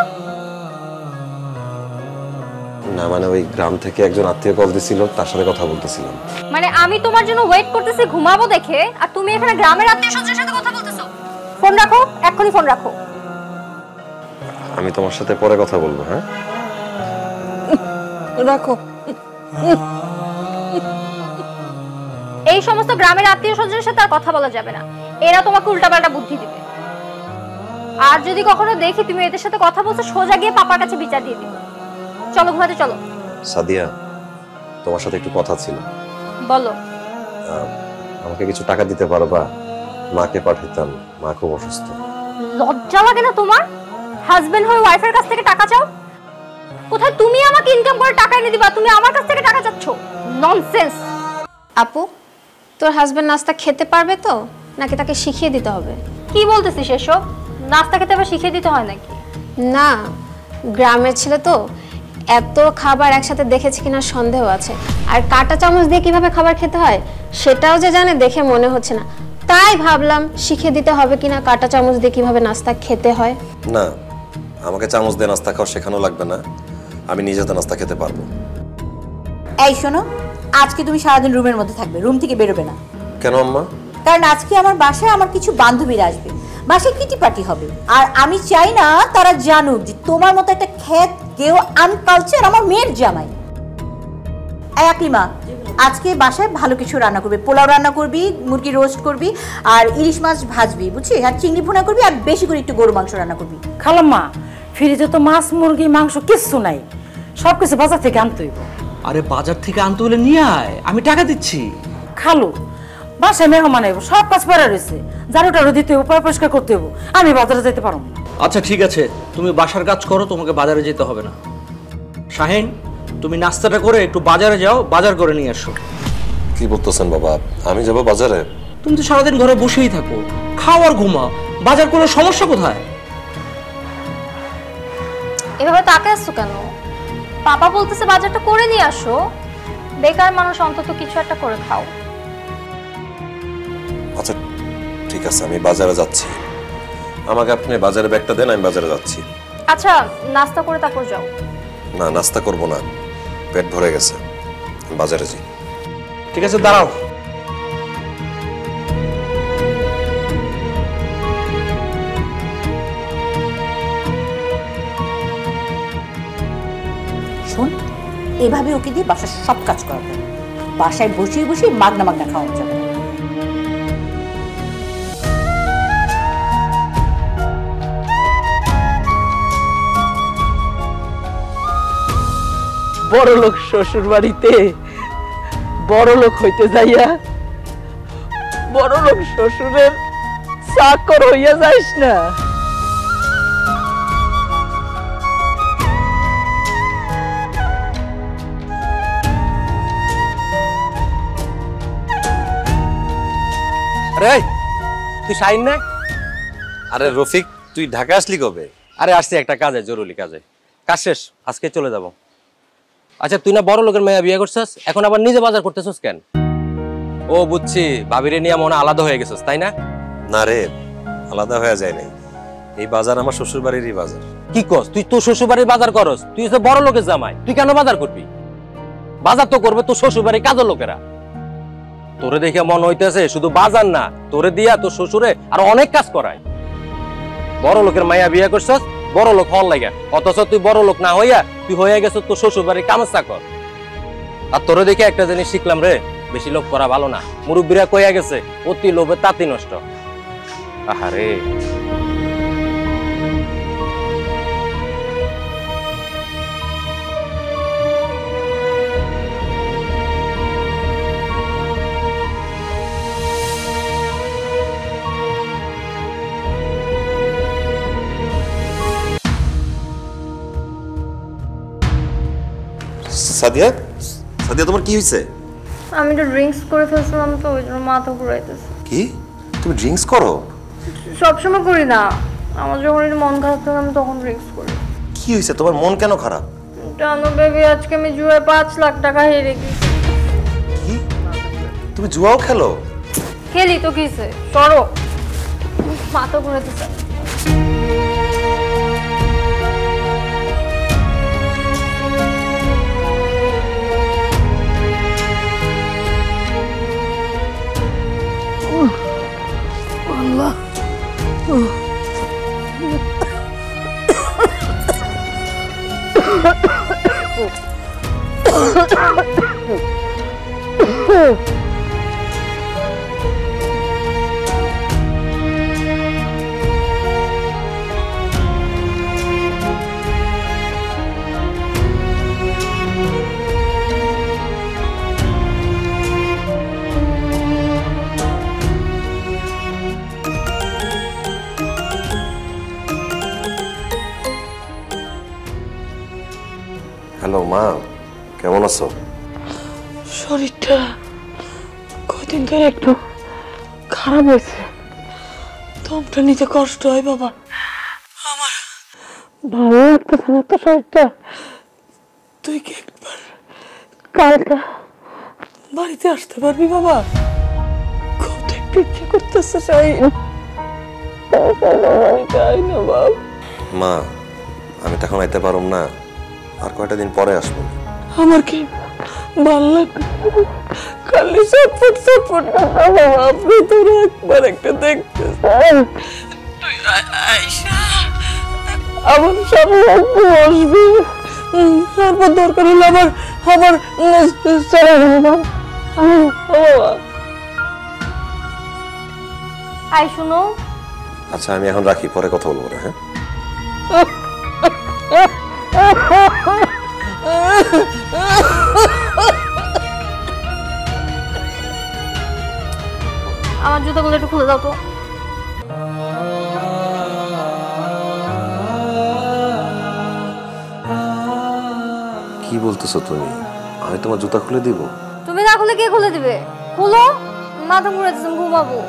না মানে ওই গ্রাম থেকে একজন আত্মীয় কল দিছিল, তার সাথে কথা বলতেছিলাম। মানে আমি তোমার জন্য ওয়েট করতেছি ঘুমাবো দেখে, আর তুমি এখানে গ্রামের আত্মীয়স্বজনের সাথে কথা বলতেছো। ফোন রাখো, এক্ষুনি ফোন রাখো। আমি তোমার সাথে পরে কথা বলবো। হ্যাঁ রাখো। এই সমস্ত গ্রামের আত্মীয়স্বজনের সাথে আর কথা বলা যাবে না, এরা তোমাকে উল্টাপাল্টা বুদ্ধি দিবে। আর যদি কখনো দেখি তুমি এদের সাথে কথা বলছো, সোজা গিয়ে পাপার কাছে বিচার দিয়ে দিবে। চলো ঘুমাতে চলো। সাদিয়া, তোমার সাথে একটু কথা ছিল। বলো। আমাকে কিছু টাকা দিতে পারবা? মাকে পাঠাইতাম, মা খুব অসুস্থ। লজ্জা লাগে না তোমার? হাজবেন্ড হয়ে ওয়াইফের কাছ থেকে টাকা চাও? কোথায় তুমি আমাকে ইনকাম করে টাকা এনে দিবা, তুমি আমার কাছ থেকে টাকা চাচ্ছ? ননসেন্স। আপু, তোর হাজবেন্ড নাস্তা খেতে পারবে তো, নাকি তাকে শিখিয়ে দিতে হবে? কি বলতেছিস এসব? নাস্তা খেতে আবার শিখিয়ে দিতে হয় নাকি? না, গ্রামের ছেলে তো, এত খাবার একসাথে দেখেছে কিনা সন্দেহ আছে। আর কাঁটা চামচ দিয়ে কিভাবে খাবার খেতে হয় সেটাও যে জানে দেখে মনে হচ্ছে না, তাই ভাবলাম শিখিয়ে দিতে হবে কিনা কাঁটা চামচ দিয়ে কিভাবে নাস্তা খেতে হয়। না, আমাকে চামচ দিয়ে নাস্তা খাওয়া শেখানো লাগবে না, আমি নিজে তো নাস্তা খেতে পারবো। এই শোনো, আজকে তুমি সারাদিন রুমের মধ্যে থাকবে, রুম থেকে বেরোবে না। কেন আম্মা? কারণ আজকে আমার বাসায় আমার কিছু বান্ধবীরা আসবে, বাসায় কিটি পার্টি হবে। আর আমি চাই না তারা জানুক যে তোমার মতো একটা খ্যাত কেউ আনকালচার আমার মেয়ের জামাই। এই আকলিমা, আজকে বাসায় ভালো কিছু রান্না করবি, পোলাও রান্না করবি, মুরগি রোস্ট করবি, আর ইলিশ মাছ ভাজবি, বুঝছিস? আর চিংড়ি ভুনা করবি, আর বেশি করে একটু গরু মাংস রান্না করবি। খালাম্মা, ফ্রিজে তো মাছ মুরগি মাংস কিচ্ছু নাই, সবকিছু বাজার থেকে আনতে হইব। আরে বাজার থেকে আনতে হলে নিয়ে আয়, আমি টাকা দিচ্ছি। খালু, বাসায় মেহমান আইব, সব কাজ পড়া রয়েছে, ঝাড়ু টাড়ু দিতে হইব, পরিষ্কার করতে হইব, আমি বাজারে যেতে পারবো না। আচ্ছা ঠিক আছে, তুমি বাসার কাজ করো, তোমাকে বাজারে যেতে হবে না। শাহিন, তুমি নাস্তাটা করে একটু বাজারে যাও, বাজার করে নিয়ে আসো। কি বলতেছেন বাবা, আমি যাবো বাজারে? তুমি তো সারাদিন ঘরে বসেই থাকো, খাও আর ঘুমাও, বাজার করে সমস্যা কোথায়? এভাবে তাকে আসছো কেন? পাপা বলতেছে বাজারটা করে নিয়ে আসো, বেকার মানুষ অন্তত কিছু একটা করে খাও। আচ্ছা ঠিক আছে, আমি বাজারে যাচ্ছি। আমাকে আপনি বাজারে ব্যাগটা দেন, আমি বাজারে যাচ্ছি। আচ্ছা নাস্তা করে তারপর যাও। না, নাস্তা করব না, পেট ভরে গেছে, বাজারে যাই। ঠিক আছে, দাঁড়াও। শোন, এভাবে ওকে দিয়ে বাসার সব কাজ করাবে, বাসায় বসিয়ে বসিয়ে মাগনা মাগনা খাওয়ানো যাবে। বড় লোক শ্বশুর বাড়িতে বড় লোক হইতে যাইয়া বড় লোক শ্বশুরের চাকর হইয়া যাইস না। আরে তুই শাহিন না? আরে রফিক, তুই ঢাকা আসলি কবে? আরে আসছি একটা কাজে, জরুরি কাজে। কাজ শেষ, আজকে চলে যাব। আচ্ছা তুই না বড় লোকের মেয়ে বিয়ে করছিস, এখন আবার নিজে বাজার করতেছিস কেন? ও বুঝছি, ভাবিরে নিয়ে মনে আলাদা হয়ে গেছিস তাই না? না রে, আলাদা হয়ে যায় নাই। এই বাজার আমার শ্বশুর বাড়িরই বাজার। কি কস? তুই তো শ্বশুর বাড়ির বাজার করস, তুই তো বড় লোকের জামাই, তুই কেন বাজার করবি? বাজার তো করবে তোর শ্বশুর বাড়ির কাজের লোকেরা। তোরে দেখে মন হইতেছে শুধু বাজার না, তোরে দিয়া তোর শ্বশুরে আর অনেক কাজ করায়। বড় লোকের মাইয়া বিয়ে করছস বড় লোক হওয়ার লাগে, অথচ তুই বড় লোক না হইয়া তুই হয়ে গেছ তোর শ্বশুর বাড়ির কামের চাকর। আর তোরে দেখে একটা জিনিস শিখলাম রে, বেশি লোভ করা ভালো না। মুরব্বীরা কইয়া গেছে অতি লোভে তাঁতি নষ্ট। আহারে সাদিয়া, সাদিয়া তোমার কি হয়েছে? আমি তো ড্রিঙ্কস করে ফেলছিলাম, তো ওই জন্য মাথা ঘুরাইতেছে। কি তুমি ড্রিঙ্কস করো? সবসময় করি না, আমার যখন মন খারাপ থাকে আমি তখন ড্রিঙ্কস করি। কি হয়েছে তোমার, মন কেন খারাপ? জানো বেবি, আজকে আমি জুয়ায় 5 লাখ টাকা হেরে গেছি। কি তুমি জুয়াও খেলো? খেলি তো কিসে, সরো, মাথা ঘুরাইতেছে। হ্যালো মা, কেমন আছো? শরীরটা কদিন ধরে একটু খারাপ হয়েছে, দমটা নিতে কষ্ট হয় বাবা। আমার ভালো লাগতেছে না তো শরীরটা। তুই কি একবার কালটা বাড়িতে আসতে পারবি বাবা? খুব দেখতে ইচ্ছে করতেছে। মা আমি তখন আইতে পারুম না, আর কয়টা দিন পরে আসবো। আমার কি ভাল লাগবে, খালি ছটফট ছটফট। আপনি তোর একবার একটা দেখতে চাই, তুই আইসা আমার সামনে বসবি, তারপর দরকার হলে আবার চলে যাবে। আই শুনো, আচ্ছা আমি এখন রাখি, পরে কথা বলবো না। হ্যাঁ আমার জুতাগুলো একটু খুলে দাও তো। কি বলতেছো তুমি? আমি তোমার জুতা খুলে দিব? তুমি না খুলে কে খুলে দিবে? খুলো, মাথা ঘুরাইতেছে, ঘুমাবো।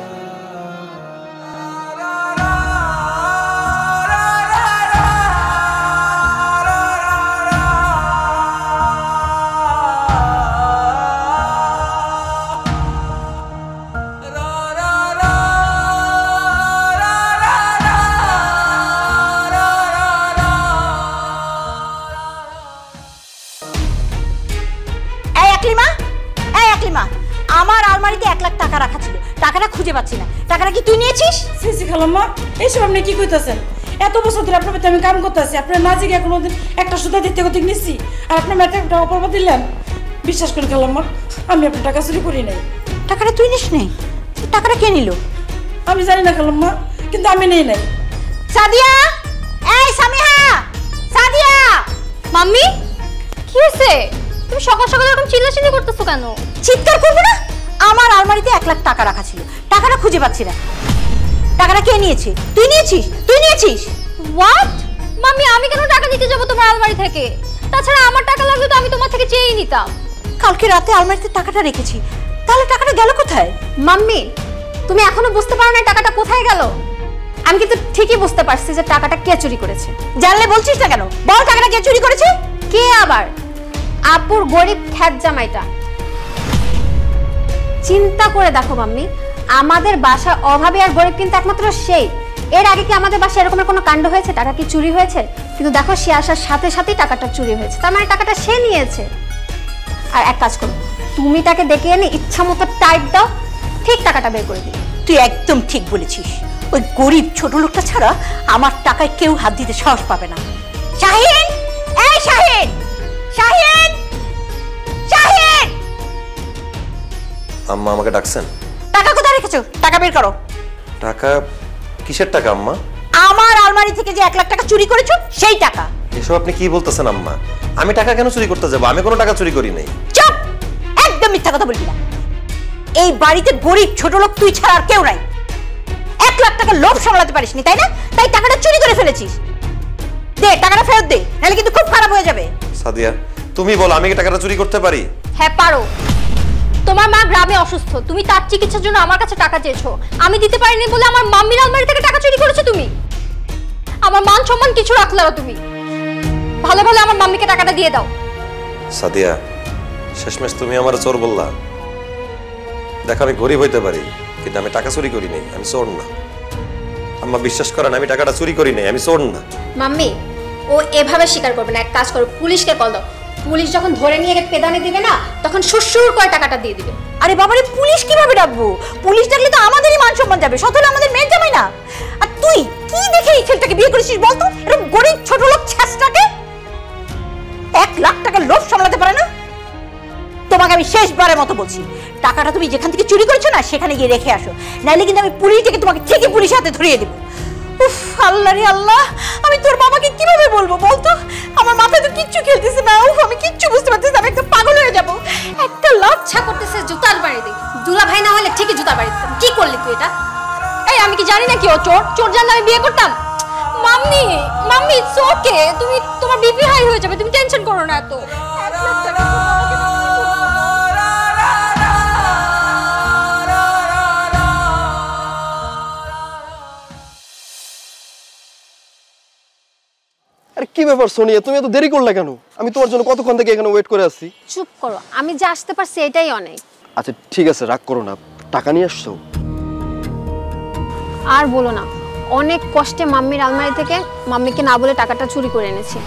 আমার আলমারিতে 1 লাখ টাকা রাখা ছিল, টাকাটা খুঁজে পাচ্ছি না। টাকাটা কি তুই নিয়েছিস? সিসি খালাম্মা, এইসব আপনি কি কইতাছেন? এত বছর ধরে আপনার বাড়িতে আমি কাম করতেছি, আপনার না জিগে কোনোদিন একটা সুতা দিতে কত নিচ্ছি, আর আপনার মেয়েটা একটা অপরাধ দিলেন। বিশ্বাস করেন খালাম্মা, আমি আপনার টাকা চুরি করি নাই। টাকাটা তুই নিস নাই? টাকাটা কে নিল? আমি জানি না খালাম্মা, কিন্তু আমি নেই নাই। সাদিয়া, এই সামিহা, সাদিয়া। মাম্মি কি হয়েছে? তুমি সকাল সকাল এরকম চিল্লাচিল্লি করতেছো কেন? চিৎকার করবো না? আমার আলমারিতে 1 লাখ টাকা রাখা ছিল, টাকাটা খুঁজে পাচ্ছি না। টাকাটা কে নিয়েছে? তুই নিয়েছিস? তুই নিয়েছিস? হোয়াট? মাম্মি আমি কেন টাকা নিতে যাব তোমার আলমারি থেকে? তাছাড়া আমার টাকা লাগলে তো আমি তোমার থেকে চেয়েই নিতাম। কালকে রাতে আলমারিতে টাকাটা রেখেছি, তাহলে টাকাটা গেল কোথায়? মাম্মি তুমি এখনো বুঝতে পারো না টাকাটা কোথায় গেল? আমি কিন্তু ঠিকই বুঝতে পারছি যে টাকাটা কে চুরি করেছে। জানলে বলছিস না কেন? বল টাকাটা কে চুরি করেছে? কে আবার? আপুর গরিব খ্যাত জামাইটা। চিন্তা করে দেখো মাম্মি, আমাদের বাসার অভাবী আর গরিব কিন্তু একমাত্র সেই। এর আগে কি আমাদের বাসায় এরকমের কোনো কাণ্ড হয়েছে? টাকা কি চুরি হয়েছে? কিন্তু দেখো সে আসার সাথে সাথেই টাকাটা চুরি হয়েছে, তার মানে টাকাটা সে নিয়েছে। আর এক কাজ করো, তুমি তাকে ডেকে এনে ইচ্ছা মতো টাইট দাও, ঠিক টাকাটা বের করে দিই। তুই একদম ঠিক বলেছিস। ওই গরিব ছোট লোকটা ছাড়া আমার টাকায় কেউ হাত দিতে সাহস পাবে না। শাহিন, এই শাহিন, শাহিন, শাহিন! আম্মা আমাকে ডাকছেন? টাকা কোথায় রেখেছো? টাকা বের করো। টাকা? কিসের টাকা আম্মা? আমার আলমারি থেকে যে 1 লাখ টাকা চুরি করেছো সেই টাকা। এসব আপনি কি বলতেছেন আম্মা? আমি টাকা কেন চুরি করতে যাব? আমি কোনো টাকা চুরি করি নাই। চুপ! একদম মিথ্যা কথা বলবি না। এই বাড়িতে গরিব ছোট লোক তুই ছাড়া আর কেউ নাই। 1 লাখ টাকা লোভ সামলাতে পারিসনি, তাই না? তাই টাকাটা চুরি করে ফেলেছিস। দে টাকাটা ফেরত দে, নাহলে কিন্তু খুব খারাপ হয়ে যাবে। সাদিয়া, তুমি বলো আমি কি টাকাটা চুরি করতে পারি? হ্যাঁ পারো। তোমার মা গ্রামে অসুস্থ, তুমি তার চিকিৎসার জন্য আমার কাছে টাকা চেয়েছো, আমি দিতে পারিনি বলে আমার মাম্মির আলমারি থেকে টাকা চুরি করেছো তুমি। আমার মান সম্মান কিছু রাখলে না তুমি। ভালো ভালো আমার মাম্মিকে টাকাটা দিয়ে দাও। সাদিয়া, শেষমেশ তুমি আমার চোর বললা। দেখো আমি গরিব হইতে পারি, কিন্তু আমি টাকা চুরি করি নাই, আমি চোর না। আম্মা বিশ্বাস করেন, আমি টাকাটা চুরি করি নাই, আমি চোর না। মাম্মি, ও এভাবে স্বীকার করবে না। এক কাজ করো, পুলিশকে কল দাও। পুলিশ যখন ধরে নিয়ে পেদানি দিবে না, তখন শ্বশুর করে টাকাটা দিয়ে দিবে। আরে বাবারে, পুলিশ কিভাবে ডাকবো? পুলিশ ডাকলে তো আমাদেরই মান সম্মান যাবে। সত হলে আমাদের মেয়ের জামাই না। আর তুই কি দেখে এই ছেলেটাকে বিয়ে করেছিস বলতো? এরকম গরিব ছোট লোক ছ্যাঁচটাকে 1 লাখ টাকা লোভ সামলাতে পারে না। তোমাকে আমি শেষবারের মতো বলছি, টাকাটা তুমি যেখান থেকে চুরি করেছো না সেখানে গিয়ে রেখে আসো, নাইলে কিন্তু আমি পুলিশ ডেকে তোমাকে ঠিকই পুলিশের হাতে ধরিয়ে দেবো। উফ আল্লাহ রে আল্লাহ, আমি তোর বাবাকে কিভাবে বলবো বলতো? আমার মাথায় তো কিচ্ছু খেলতেছে না। উফ, আমি কিচ্ছু বুঝতে পারতেছি না, আমি একদম পাগল হয়ে যাবো। একটা লজ্জা করতেছে জুতার বাড়ি দিই। দুলা ভাই না হলে ঠিকই জুতার বাড়ি দিতাম। কি করলি তুই এটা? এই আমি কি জানি না কি ও চোর? চোর জানলে আমি বিয়ে করতাম? মাম্মি, মাম্মি ইটস ওকে, তুমি তোমার বিপি হাই হয়ে যাবে, তুমি টেনশন করো না এত। আরে কি ব্যাপার সোনিয়া, তুমি এত দেরি করলে কেন? আমি তোমার জন্য কতক্ষণ থেকে এখানে ওয়েট করে আছি। চুপ করো, আমি যে আসতে পারছি এটাই অনেক। আচ্ছা ঠিক আছে, রাগ করো না। টাকা নিয়ে আসছো? আর বলো না, অনেক কষ্টে মাম্মির আলমারি থেকে মাম্মিকে না বলে টাকাটা চুরি করে এনেছি।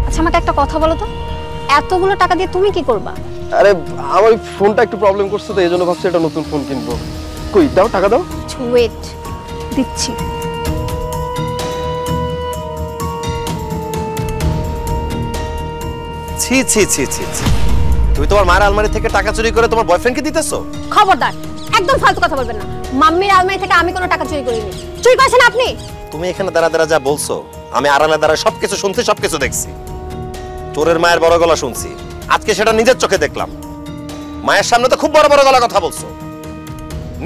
আচ্ছা আমাকে একটা কথা বলো তো, এতগুলো টাকা দিয়ে তুমি কি করবা? আরে আমার ফোনটা একটু প্রবলেম করছে, তো এই জন্য ভাবছি একটা নতুন ফোন কিনবো। কই দাও, টাকা দাও। ওয়েট, দিচ্ছি। ছি ছি ছি ছি ছি, তুমি তোমার মায়ের আলমারি থেকে টাকা চুরি করে তোমার বয়ফ্রেন্ডকে দিতেছো? খবরদার, একদম ফালতু কথা বলবেন না। মাম্মির আলমারি থেকে আমি কোনো টাকা চুরি করিনি। চুরি করেছেন আপনি। তুমি এখানে দাঁড়া দাঁড়া যা বলছো, আমি আড়ালে দাঁড়া সবকিছু শুনছি, সবকিছু দেখছি। চোরের মায়ের বড় গলা শুনছি, আজকে সেটা নিজের চোখে দেখলাম। মায়ের সামনে তো খুব বড় বড় গলা কথা বলছো,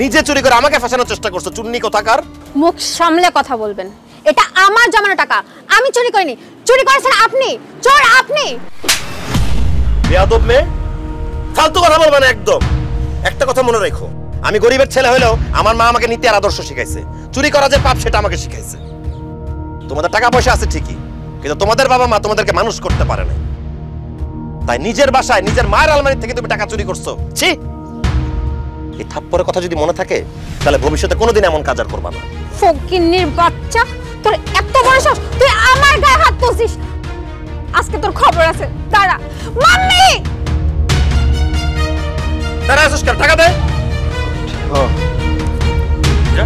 নিজে চুরি করে আমাকে ফাঁসানোর চেষ্টা করছো। চুন্নি কোথাকার! মুখ সামলে কথা বলবেন। এটা আমার জমানো টাকা, আমি চুরি করিনি। চুরি করেছেন আপনি, চোর আপনি। বেয়াদব মেয়ে, ফালতু কথা বলবে না একদম। একটা কথা মনে রেখো, আমি গরিবের ছেলে হলেও আমার মা আমাকে নীতি আর আদর্শ শিখাইছে। চুরি করা যে পাপ সেটা আমাকে শিখাইছে। তোমাদের টাকা পয়সা আছে ঠিকই, কিন্তু তোমাদের বাবা মা তোমাদেরকে মানুষ করতে পারে না। তাই নিজের বাসায় নিজের মায়ের আলমারি থেকে তুমি টাকা চুরি করছো। ছি! এই থাপ্পড়ের কথা যদি মনে থাকে, তাহলে ভবিষ্যতে কোনোদিন এমন কাজ আর করবা না। ফকিন্নির বাচ্চা, তোর এত বড় সাহস, তুই আমার গায়ে হাত তুলছিস। আজকে তোর খবর আছে, দাঁড়া। মাম্মি, দাঁড়া আসুস কেন? টাকা দে। যা।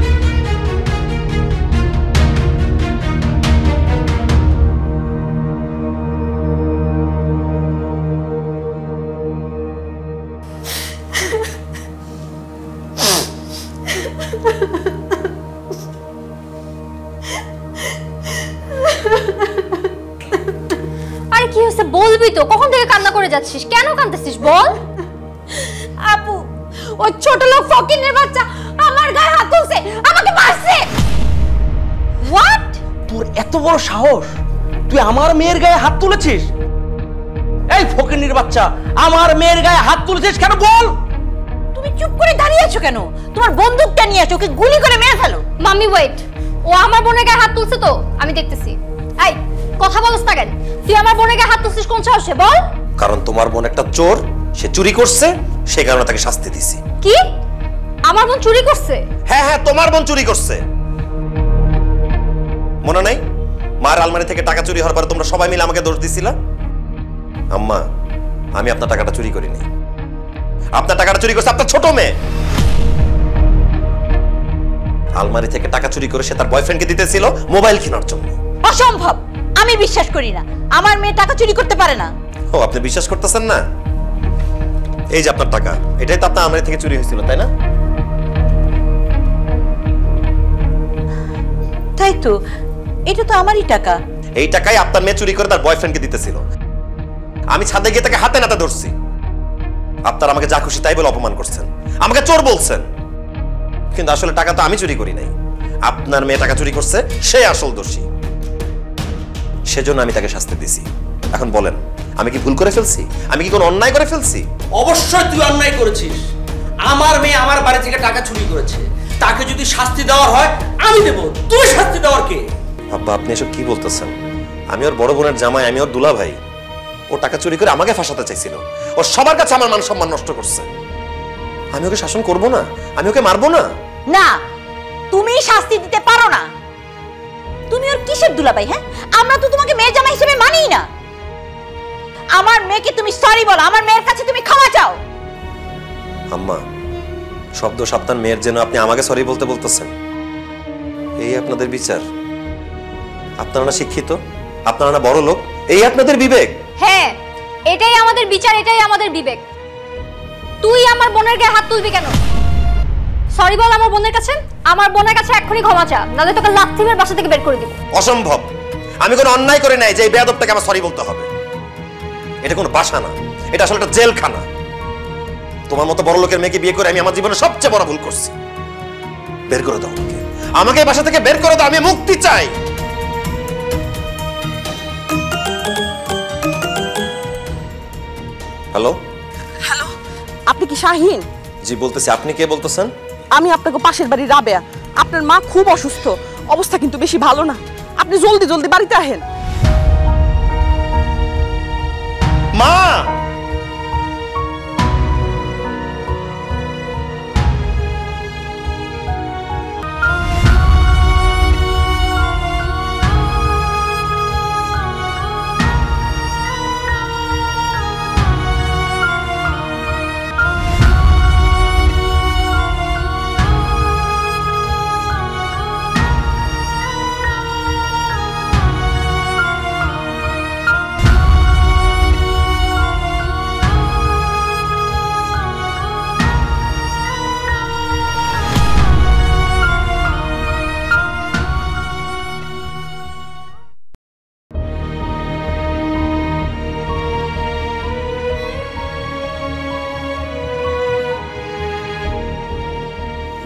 আরে কি হয়েছে বলবি তো? কখন থেকে কান্না করে যাচ্ছিস? কেন কাঁদতেছিস বল? আপু, ওই ছোট লোক ফকিনের বাচ্চা আমার গায়ে হাত তুলছে, আমাকে মারছে। হোয়াট? তোর এত বড় সাহস, তুই আমার মেয়ের গায়ে হাত তুলেছিস? এই ফকিন্নির বাচ্চা, আমার মেয়ের গায়ে হাত তুলেছিস কেন বল? তুমি চুপ করে দাঁড়িয়ে আছো কেন? তোমার বন্দুকটা নিয়ে আসো, ওকে গুলি করে মেরে ফেলো। মাম্মি ওয়েট, ও আমার বোনের গায়ে হাত তুলছে তো, আমি দেখতেছি। এই কথা বলছ না কেন? তুই আমার বোনের গায়ে হাত তুলছিস কোন সাহসে বল? কারণ তোমার বোন একটা চোর, সে চুরি করছে, সেই কারণে তাকে শাস্তি দিছি। কি? আমার বোন চুরি করছে? হ্যাঁ হ্যাঁ, তোমার বোন চুরি করছে। মনে নাই মার আলমারি থেকে টাকা চুরি হওয়ার পরে তোমরা সবাই মিলে আমাকে দোষ দিছিলা? আম্মা, আমি আপনার টাকাটা চুরি করিনি। আপনার টাকাটা চুরি করছে আপনার ছোট মেয়ে। আলমারি থেকে টাকা চুরি করে সে তার বয়ফ্রেন্ডকে দিতেছিল মোবাইল কেনার জন্য। অসম্ভব, আমি বিশ্বাস করি না। আমার মেয়ে টাকা চুরি করতে পারে না। ও, আপনি বিশ্বাস করতেছেন না? এই যে আপনার টাকা, এটাই তো আপনার আলমারি থেকে চুরি হয়েছিল, তাই না? তাই তো, এটা তো আমারই টাকা। এই টাকাই আপনার মেয়ে চুরি করে তার বয়ফ্রেন্ডকে দিতেছিল। আমি ছাদে গিয়ে তাকে হাতে নাতে ধরছি। আপনার আমাকে যা খুশি তাই বলে অপমান করছেন, আমাকে চোর বলছেন, কিন্তু আসলে টাকা তো আমি চুরি করি নাই। আপনার মেয়ে টাকা চুরি করছে, সে আসল দোষী। সেজন্য আমি তাকে শাস্তি দিছি। এখন বলেন, আমি কি ভুল করে ফেলছি? আমি কি কোনো অন্যায় করে ফেলছি? অবশ্যই তুই অন্যায় করেছিস। আমার মেয়ে আমার বাড়ি থেকে টাকা চুরি করেছে, তাকে যদি শাস্তি দেওয়ার হয় আমি দেব। তুই শাস্তি দেওয়ার কে? আব্বা, আপনি এসব কি বলতেছেন? আমি ওর বড় বোনের জামাই, আমি ওর দুলা ভাই। ও টাকা চুরি করে আমাকে ফাঁসাতে চাইছিল। ও সবার কাছে আমার মান সম্মান নষ্ট করছে। আমি ওকে শাসন করব না? আমি ওকে মারবো না? না, তুমি শাস্তি দিতে পারো না। তুমি ওর কিসের দুলাভাই? হ্যাঁ, আমরা তো তোমাকে মেয়ে জামাই হিসেবে মানিই না। আমার মেয়েকে তুমি সরি বলো, আমার মেয়ের কাছে তুমি ক্ষমা চাও। আম্মা, শব্দ সাবধান মেয়ের জন্য আপনি আমাকে সরি বলতে বলতেছেন? এই আপনাদের বিচার? আপনারা না শিক্ষিত, আপনারা না বড় লোক, এই আপনাদের বিবেক? হ্যাঁ, এটাই আমাদের বিচার, এটাই আমাদের বিবেক। তুই আমার বোনের গায়ে হাত তুলবি কেন? সরি বল আমার বোনের কাছে। আমার বোনের কাছে এক্ষুনি ক্ষমা চা, নাহলে তোকে লাথি মেরে বাসা থেকে বের করে দিব। অসম্ভব। আমি কোনো অন্যায় করে নাই যে এই বেয়াদবটাকে আমার সরি বলতে হবে। এটা কোনো বাসা না, এটা আসলে একটা জেলখানা। তোমার মতো বড় লোকের মেয়েকে বিয়ে করে আমি আমার জীবনে সবচেয়ে বড় ভুল করছি। বের করে দাও আমাকে, আমাকে এই বাসা থেকে বের করে দাও। আমি মুক্তি চাই। হ্যালো হ্যালো, আপনি কি শাহিন? জি বলতেছি। আপনি কে বলতেছেন? আমি আপনাকে পাশের বাড়ি রাবেয়া। আপনার মা খুব অসুস্থ, অবস্থা কিন্তু বেশি ভালো না। আপনি জলদি জলদি বাড়িতে আহেন। মা,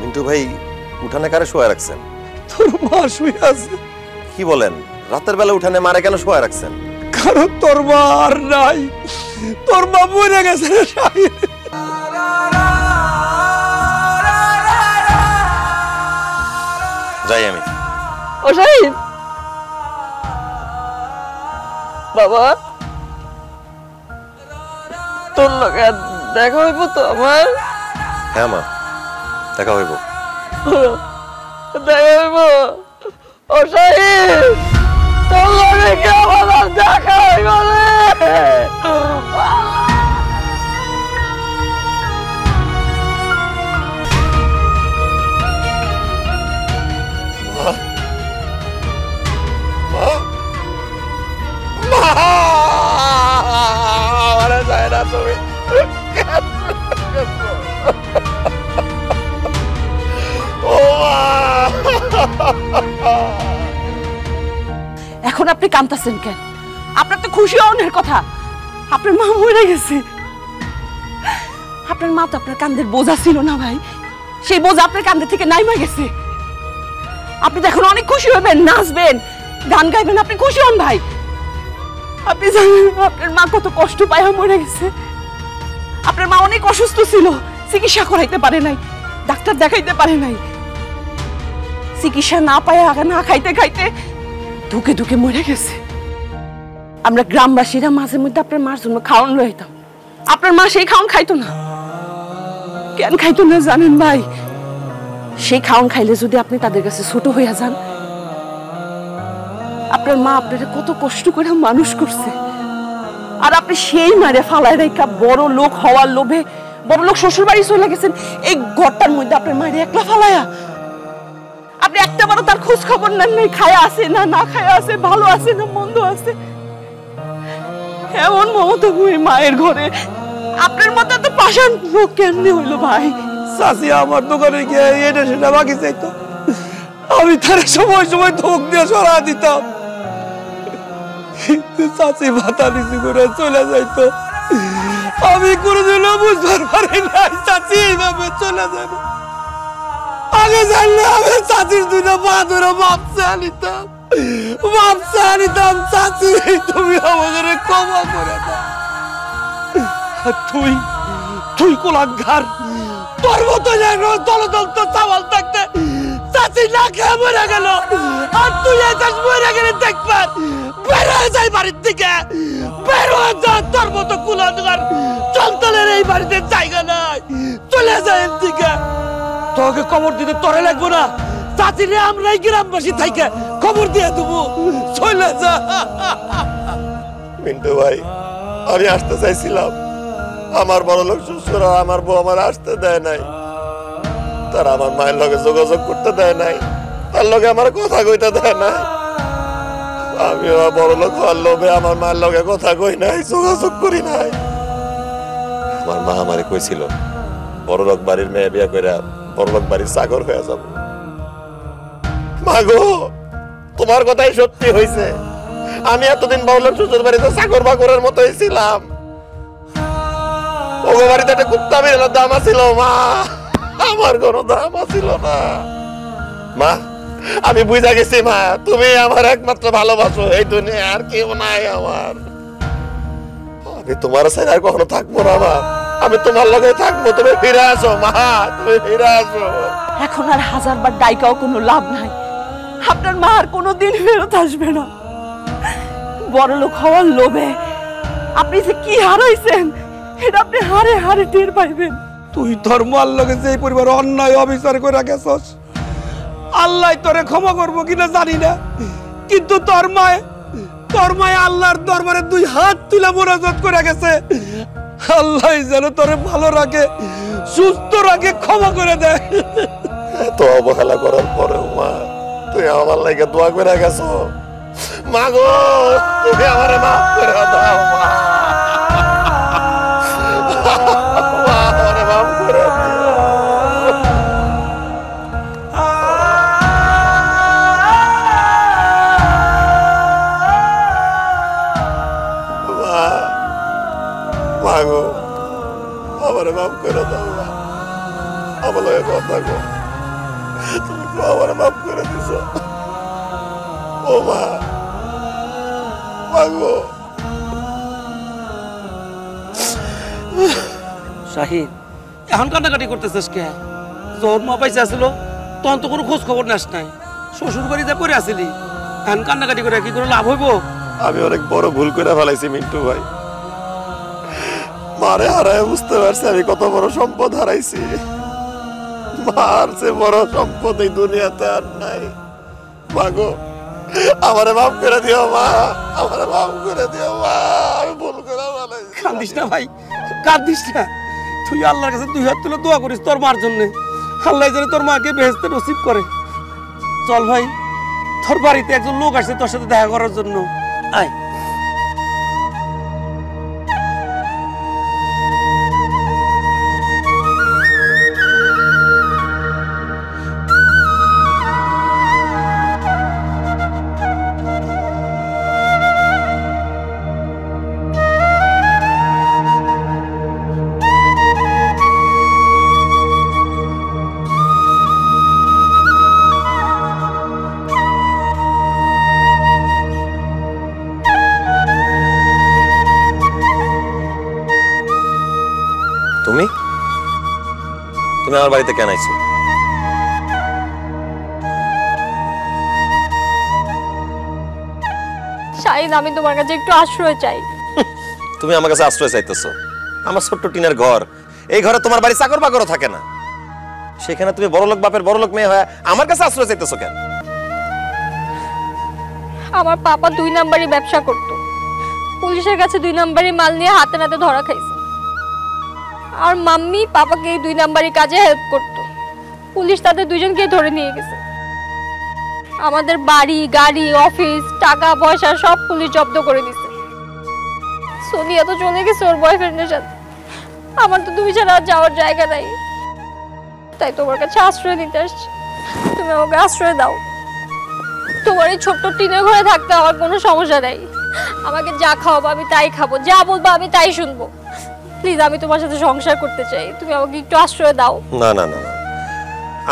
মিন্টু ভাই উঠানে কারে শোয়া রাখছেন? তোর মা শুয়ে আছে। কি বলেন? রাতের বেলা উঠানে মারে কেন শোয়া রাখছেন? কারণ তোর মা আর নাই, তোর মা মরে গেছে রে শাহিন। যাই আমি। ও শাহিন বাবা, তোর লগে দেখা হইব তো আমার? হ্যাঁ মা, দেখা হইব। দেখা হইব। ও শাহিন, তোর লগে কি আমার দেখা হইব রে? এখন আপনি কাঁদতেছেন কেন? আপনার তো খুশি হওয়ার কথা। আপনার মা মরে গেছে। আপনার মা তো আপনার কাঁধের বোঝা ছিল না ভাই, সেই বোঝা আপনার কাঁধে থেকে নাইমা গেছে। আপনি তো এখন অনেক খুশি হবেন, নাচবেন, গান গাইবেন, আপনি খুশি হন ভাই। আপনি জানেন আপনার মা কত কষ্ট পায় মরে গেছে। আপনার মা অনেক অসুস্থ ছিল, চিকিৎসা করাইতে পারে নাই, ডাক্তার দেখাইতে পারে নাই, চিকিৎসা না পায় আগে না খাইতে খাইতে ধুকে ধুকে মরে গেছে। আমরা গ্রামবাসীরা মাঝে মধ্যে আপনার মার জন্য খাওয়ান লইতাম, আপনার মা সেই খাওয়ান খাইতো না। কেন খাইতো না জানেন ভাই? সেই খাওয়ান খাইলে যদি আপনি তাদের কাছে ছোট হইয়া যান, আপনার মা আপনারা কত কষ্ট করে মানুষ করছে, আর আপনি সেই মারে ফালায় রেখা বড় লোক হওয়ার লোভে বড় লোক শ্বশুর বাড়ি চলে গেছেন এই ঘরটার মধ্যে আপনার মায়ের একলা ফালায়া। আপনি একটা বারো তার খোঁজ খবর নেন নাই, খায়া আছে না না খায়া আছে, ভালো আছে না মন্দ আছে। এমন মমতাময়ী মায়ের ঘরে আপনার মতো তো পাষাণ লোক কেমনে হইলো ভাই? চাচি আমার দোকানে গিয়ে এটা সেটা বাকি চাইতো, আমি তার সময় সময় ধোক দিয়ে সরা দিতাম, কিন্তু চাচি মাথা নিচু করে চলে যাইতো। আমি কোনোদিনও বুঝবার পারি নাই চাচি এইভাবে চলে যাবে। আগে জানলে আমি চাচির দুইটা পা ধরে মাপসা আনিতাম, মাপসা আনিতাম। চাচি তুমি আমাদের ক্ষমা করে দাও। তুই তুই কোলাঙ্গার, তোর মতো দলদল তো চাওয়াল থাকতে চাচি না খেয়ে মরে গেল, আর তুই একাশ মরে গেলে দেখবার বের হয়ে যাই বাড়ির দিকে, বের হয়ে যা। তোর মতো কোলাঙ্গার চলতলের এই বাড়িতে জায়গা নাই, চলে যায় এর দিকে। তোকে খবর দিতে তোরে লাগবো না, চাচিরে আমরাই গ্রামবাসী থাইকে খবর দিয়ে দেবো, চলে যা। মিন্টু ভাই, আমি আসতে চাইছিলাম, আমার বড় লোক শ্বশুর আমার বউ আমার আসতে দেয় নাই, তার আমার মায়ের লগে যোগাযোগ করতে দেয় নাই, তার লগে আমার কথা কইতে দেয় নাই। আমি বড় লোক হওয়ার লোভে আমার মায়ের লগে কথা কই নাই, যোগাযোগ করি নাই। আমার মা আমারে কইছিল বড় লোক বাড়ির মেয়ে বিয়া কইরা বড় লোক বাড়ির চাকর হয়ে যাব। মা গো, তোমার কথাই সত্যি হইছে। আমি এতদিন বড় লোক শ্বশুর বাড়িতে চাকর বাকরের মতোই ছিলাম। ওগো বাড়িতে একটা কুত্তা বিড়ালের দাম ছিল মা, আমার কোনো দাম ছিল না। মা, আমি বুঝা গেছি মা, তুমি আমার একমাত্র ভালোবাসো, এই দুনিয়া আর কেউ নাই আমার। আমি তোমার সাথে আর কখনো থাকবো না মা, আমি তোমার লগে থাকবো। তুমি ফিরে আসো মা, তুমি ফিরে আসো। এখন আর হাজারবার ডাইকাও কোনো লাভ নাই, আপনার মা আর কোনোদিন ফেরত আসবে না। বড় লোক হওয়ার লোভে আপনি যে কি হারাইছেন এটা আপনি হারে হারে টের পাইবেন। তুই ধর্ম আল্লাহকে যে পরিবার অন্যায় অবিচার করে গেছস, আল্লাহ তোরে ক্ষমা করবো কিনা জানি না, কিন্তু তোর মায় আল্লাহর দরবারে দুই হাত তুলে মোনাজাত করে গেছে, আল্লাহ যেন তোরে ভালো রাখে, সুস্থ রাখে, ক্ষমা করে দেয়। এত অবহেলা করার পরেও মা, তুই আমার লাগে দোয়া করে গেছো। মা গো, তুমি আমারে মাফ করে দাও মা, আমারে মাফ করে দিও। মা গো, আমারে মাফ করে দাও মা, আমার লগে কথা গো, তুমি তো আমারে মাফ করে দিছ। ও মা, মা গো। শাহিন, এখন কান্নাকাটি করতেছিস কে? তোর মা পাইছে আসলো তখন তো কোনো খোঁজ খবর নাস নাই, শ্বশুর বাড়িতে পড়ে আসিলি, এখন কান্নাকাটি করে কি করে লাভ হইব? আমি অনেক বড় ভুল করে ফেলাইছি মিন্টু ভাই। মারে হারায় বুঝতে পারছি আমি কত বড় সম্পদ হারাইছি। মার চেয়ে বড় সম্পদ এই দুনিয়াতে আর নাই। মা গো, আমারে মাফ করে দিও মা, আমারে মাফ করে দিও মা, আমি ভুল করে ফেলাইছি। কান্দিস না ভাই, কান্দিস না। তুই আল্লাহর কাছে দুই হাত তুলে দোয়া করিস তোর মার জন্য, আল্লাহ যেন তোর মাকে বেহেশতে নসিব করে। চল ভাই, তোর বাড়িতে একজন লোক আসছে তোর সাথে দেখা করার জন্য, আয়। তুমি আমার বাড়িতে কেন আইছো? শাহিন, আমি তোমার কাছে একটু আশ্রয় চাই। তুমি আমার কাছে আশ্রয় চাইতেছো? আমার ছোট্ট টিনের ঘর, এই ঘরে তোমার বাড়ি চাকর বাকরও থাকে না, সেখানে তুমি বড়লোক বাপের বড়লোক মেয়ে হয়ে আমার কাছে আশ্রয় চাইতেছো কেন? আমার পাপা 2 নাম্বারই ব্যবসা করত, পুলিশের কাছে 2 নাম্বারই মাল নিয়ে হাতে নাতে ধরা খাইছে। আর মাম্মি পাপাকে এই 2 নাম্বারই কাজে হেল্প করত, পুলিশ তাদের দুজনকে ধরে নিয়ে গেছে। আমাদের বাড়ি গাড়ি অফিস টাকা পয়সা সব পুলিশ জব্দ করে দিছে। সোনিয়া তো চলে গেছে ওর বয়ফ্রেন্ডের সাথে, আমার তো তুমি ছাড়া আর যাওয়ার জায়গা নাই, তাই তোমার কাছে আশ্রয় নিতে আসছি। তুমি আমাকে আশ্রয় দাও। তোমার এই ছোট্ট টিনের ঘরে থাকতে আমার কোনো সমস্যা নাই, আমাকে যা খাওয়াবো আমি তাই খাবো, যা বলবো আমি তাই শুনবো। প্লিজ, আমি তোমার সাথে সংসার করতে চাই, তুমি আমাকে একটু আশ্রয় দাও। না না না,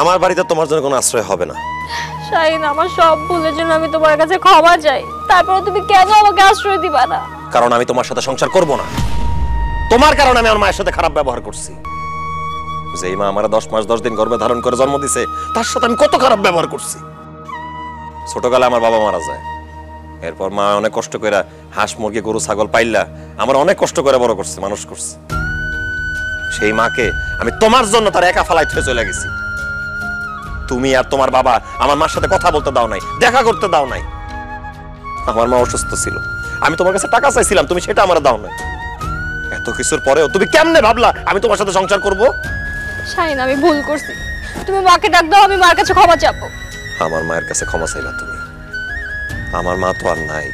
আমার বাড়িতে তোমার জন্য কোনো আশ্রয় হবে না। শাহিন, আমার সব ভুলের জন্য আমি তোমার কাছে ক্ষমা চাই, তারপরে তুমি কেন আমাকে আশ্রয় দিবা না? কারণ আমি তোমার সাথে সংসার করব না। তোমার কারণে আমি আমার মায়ের সাথে খারাপ ব্যবহার করছি। যেই মা আমার 10 মাস 10 দিন গর্ভে ধারণ করে জন্ম দিছে, তার সাথে আমি কত খারাপ ব্যবহার করছি। ছোটকালে আমার বাবা মারা যায়, এরপর মা অনেক কষ্ট করে হাঁস মুরগি গরু ছাগল পাইলা আমার অনেক কষ্ট করে বড় করছে, মানুষ করছে। সেই মাকে আমি তোমার জন্য তার একা ফালাই থুয়ে চলে গেছি। তুমি আর তোমার বাবা আমার মার সাথে কথা বলতে দাও নাই, দেখা করতে দাও নাই। আমার মা অসুস্থ ছিল, আমি তোমার কাছে টাকা চাইছিলাম, তুমি সেটা আমার দাও নাই। এত কিছুর পরেও তুমি কেমনে ভাবলা আমি তোমার সাথে সংসার করব? শাহিন, আমি ভুল করছি, তুমি মাকে ডাক দাও, আমি মার কাছে ক্ষমা চাইবো। আমার মায়ের কাছে ক্ষমা চাইলা তুমি? আমার মা তো আর নাই,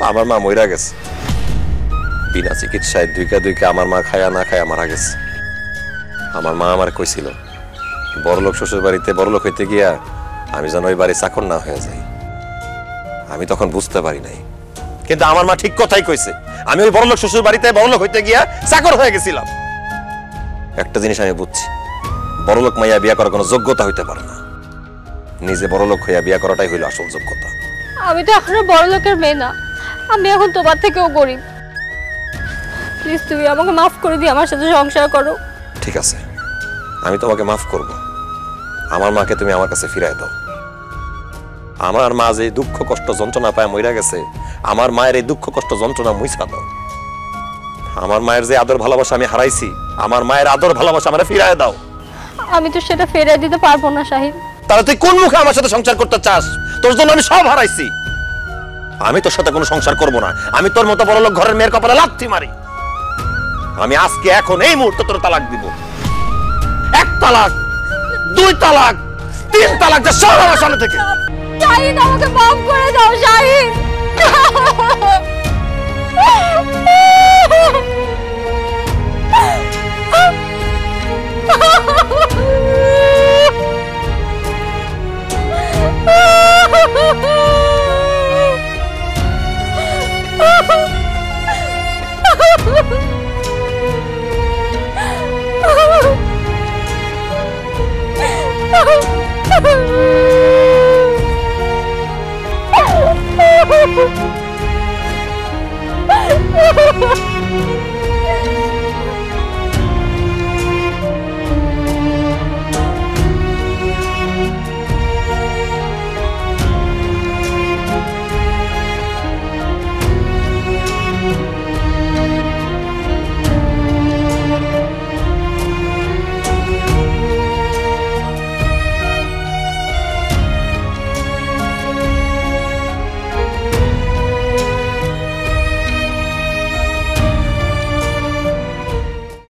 আমার মা মইরা গেছে বিনা চিকিৎসায়, দুইকা আমার মা খায়া না খায়া মারা গেছে। আমার মা আমার কইছিল বড়লোক শ্বশুর বাড়িতে বড়লোক হইতে গিয়া আমি যেন ওই বাড়ি চাকর না হয়ে যাই। আমি তখন বুঝতে পারি নাই, কিন্তু আমার মা ঠিক কথাই কইছে, আমি ওই বড়লোক শ্বশুর বাড়িতে বড়লোক হইতে গিয়া চাকর হয়ে গেছিলাম। একটা জিনিস আমি বুঝছি, বড়লোক মাইয়া বিয়া করার কোনো যোগ্যতা হইতে পারে না, নিজে বড়লোক হইয়া বিয়া করাটাই হইল আসল যোগ্যতা। আমি তো এখনো বড় লোকের মেয়ে না, আমি এখন তোমার থেকেও গরিব। প্লিজ, তুমি আমাকে মাফ করে দিয়ে আমার সাথে সংসার করো। ঠিক আছে, আমি তোমাকে মাফ করব। আমার মাকে তুমি আমার কাছে ফিরায় দাও। আমার মা যে দুঃখ কষ্ট যন্ত্রণা পায় মইরা গেছে, আমার মায়ের এই দুঃখ কষ্ট যন্ত্রণা মুছা দাও। আমার মায়ের যে আদর ভালোবাসা আমি হারাইছি, আমার মায়ের আদর ভালোবাসা আমারে ফিরায় দাও। আমি তো সেটা ফেরাই দিতে পারবো না শাহিন। তাহলে তুই কোন মুখে আমার সাথে সংসার করতে চাস? তোর জন্য আমি সব হারাইছি। আমি তোর সাথে কোনো সংসার করব না, আমি তোর মতো বড়লোক ঘরের মেয়ের কপালে লাথি মারি। আমি আজকে এখন এই মুহূর্তে তোর তালাক দিব। 1 তালাক, 2 তালাক, 3 তালাক, যা সব আমার সামনে থেকে। শাহিন, আমাকে মাফ করে দাও শাহিন।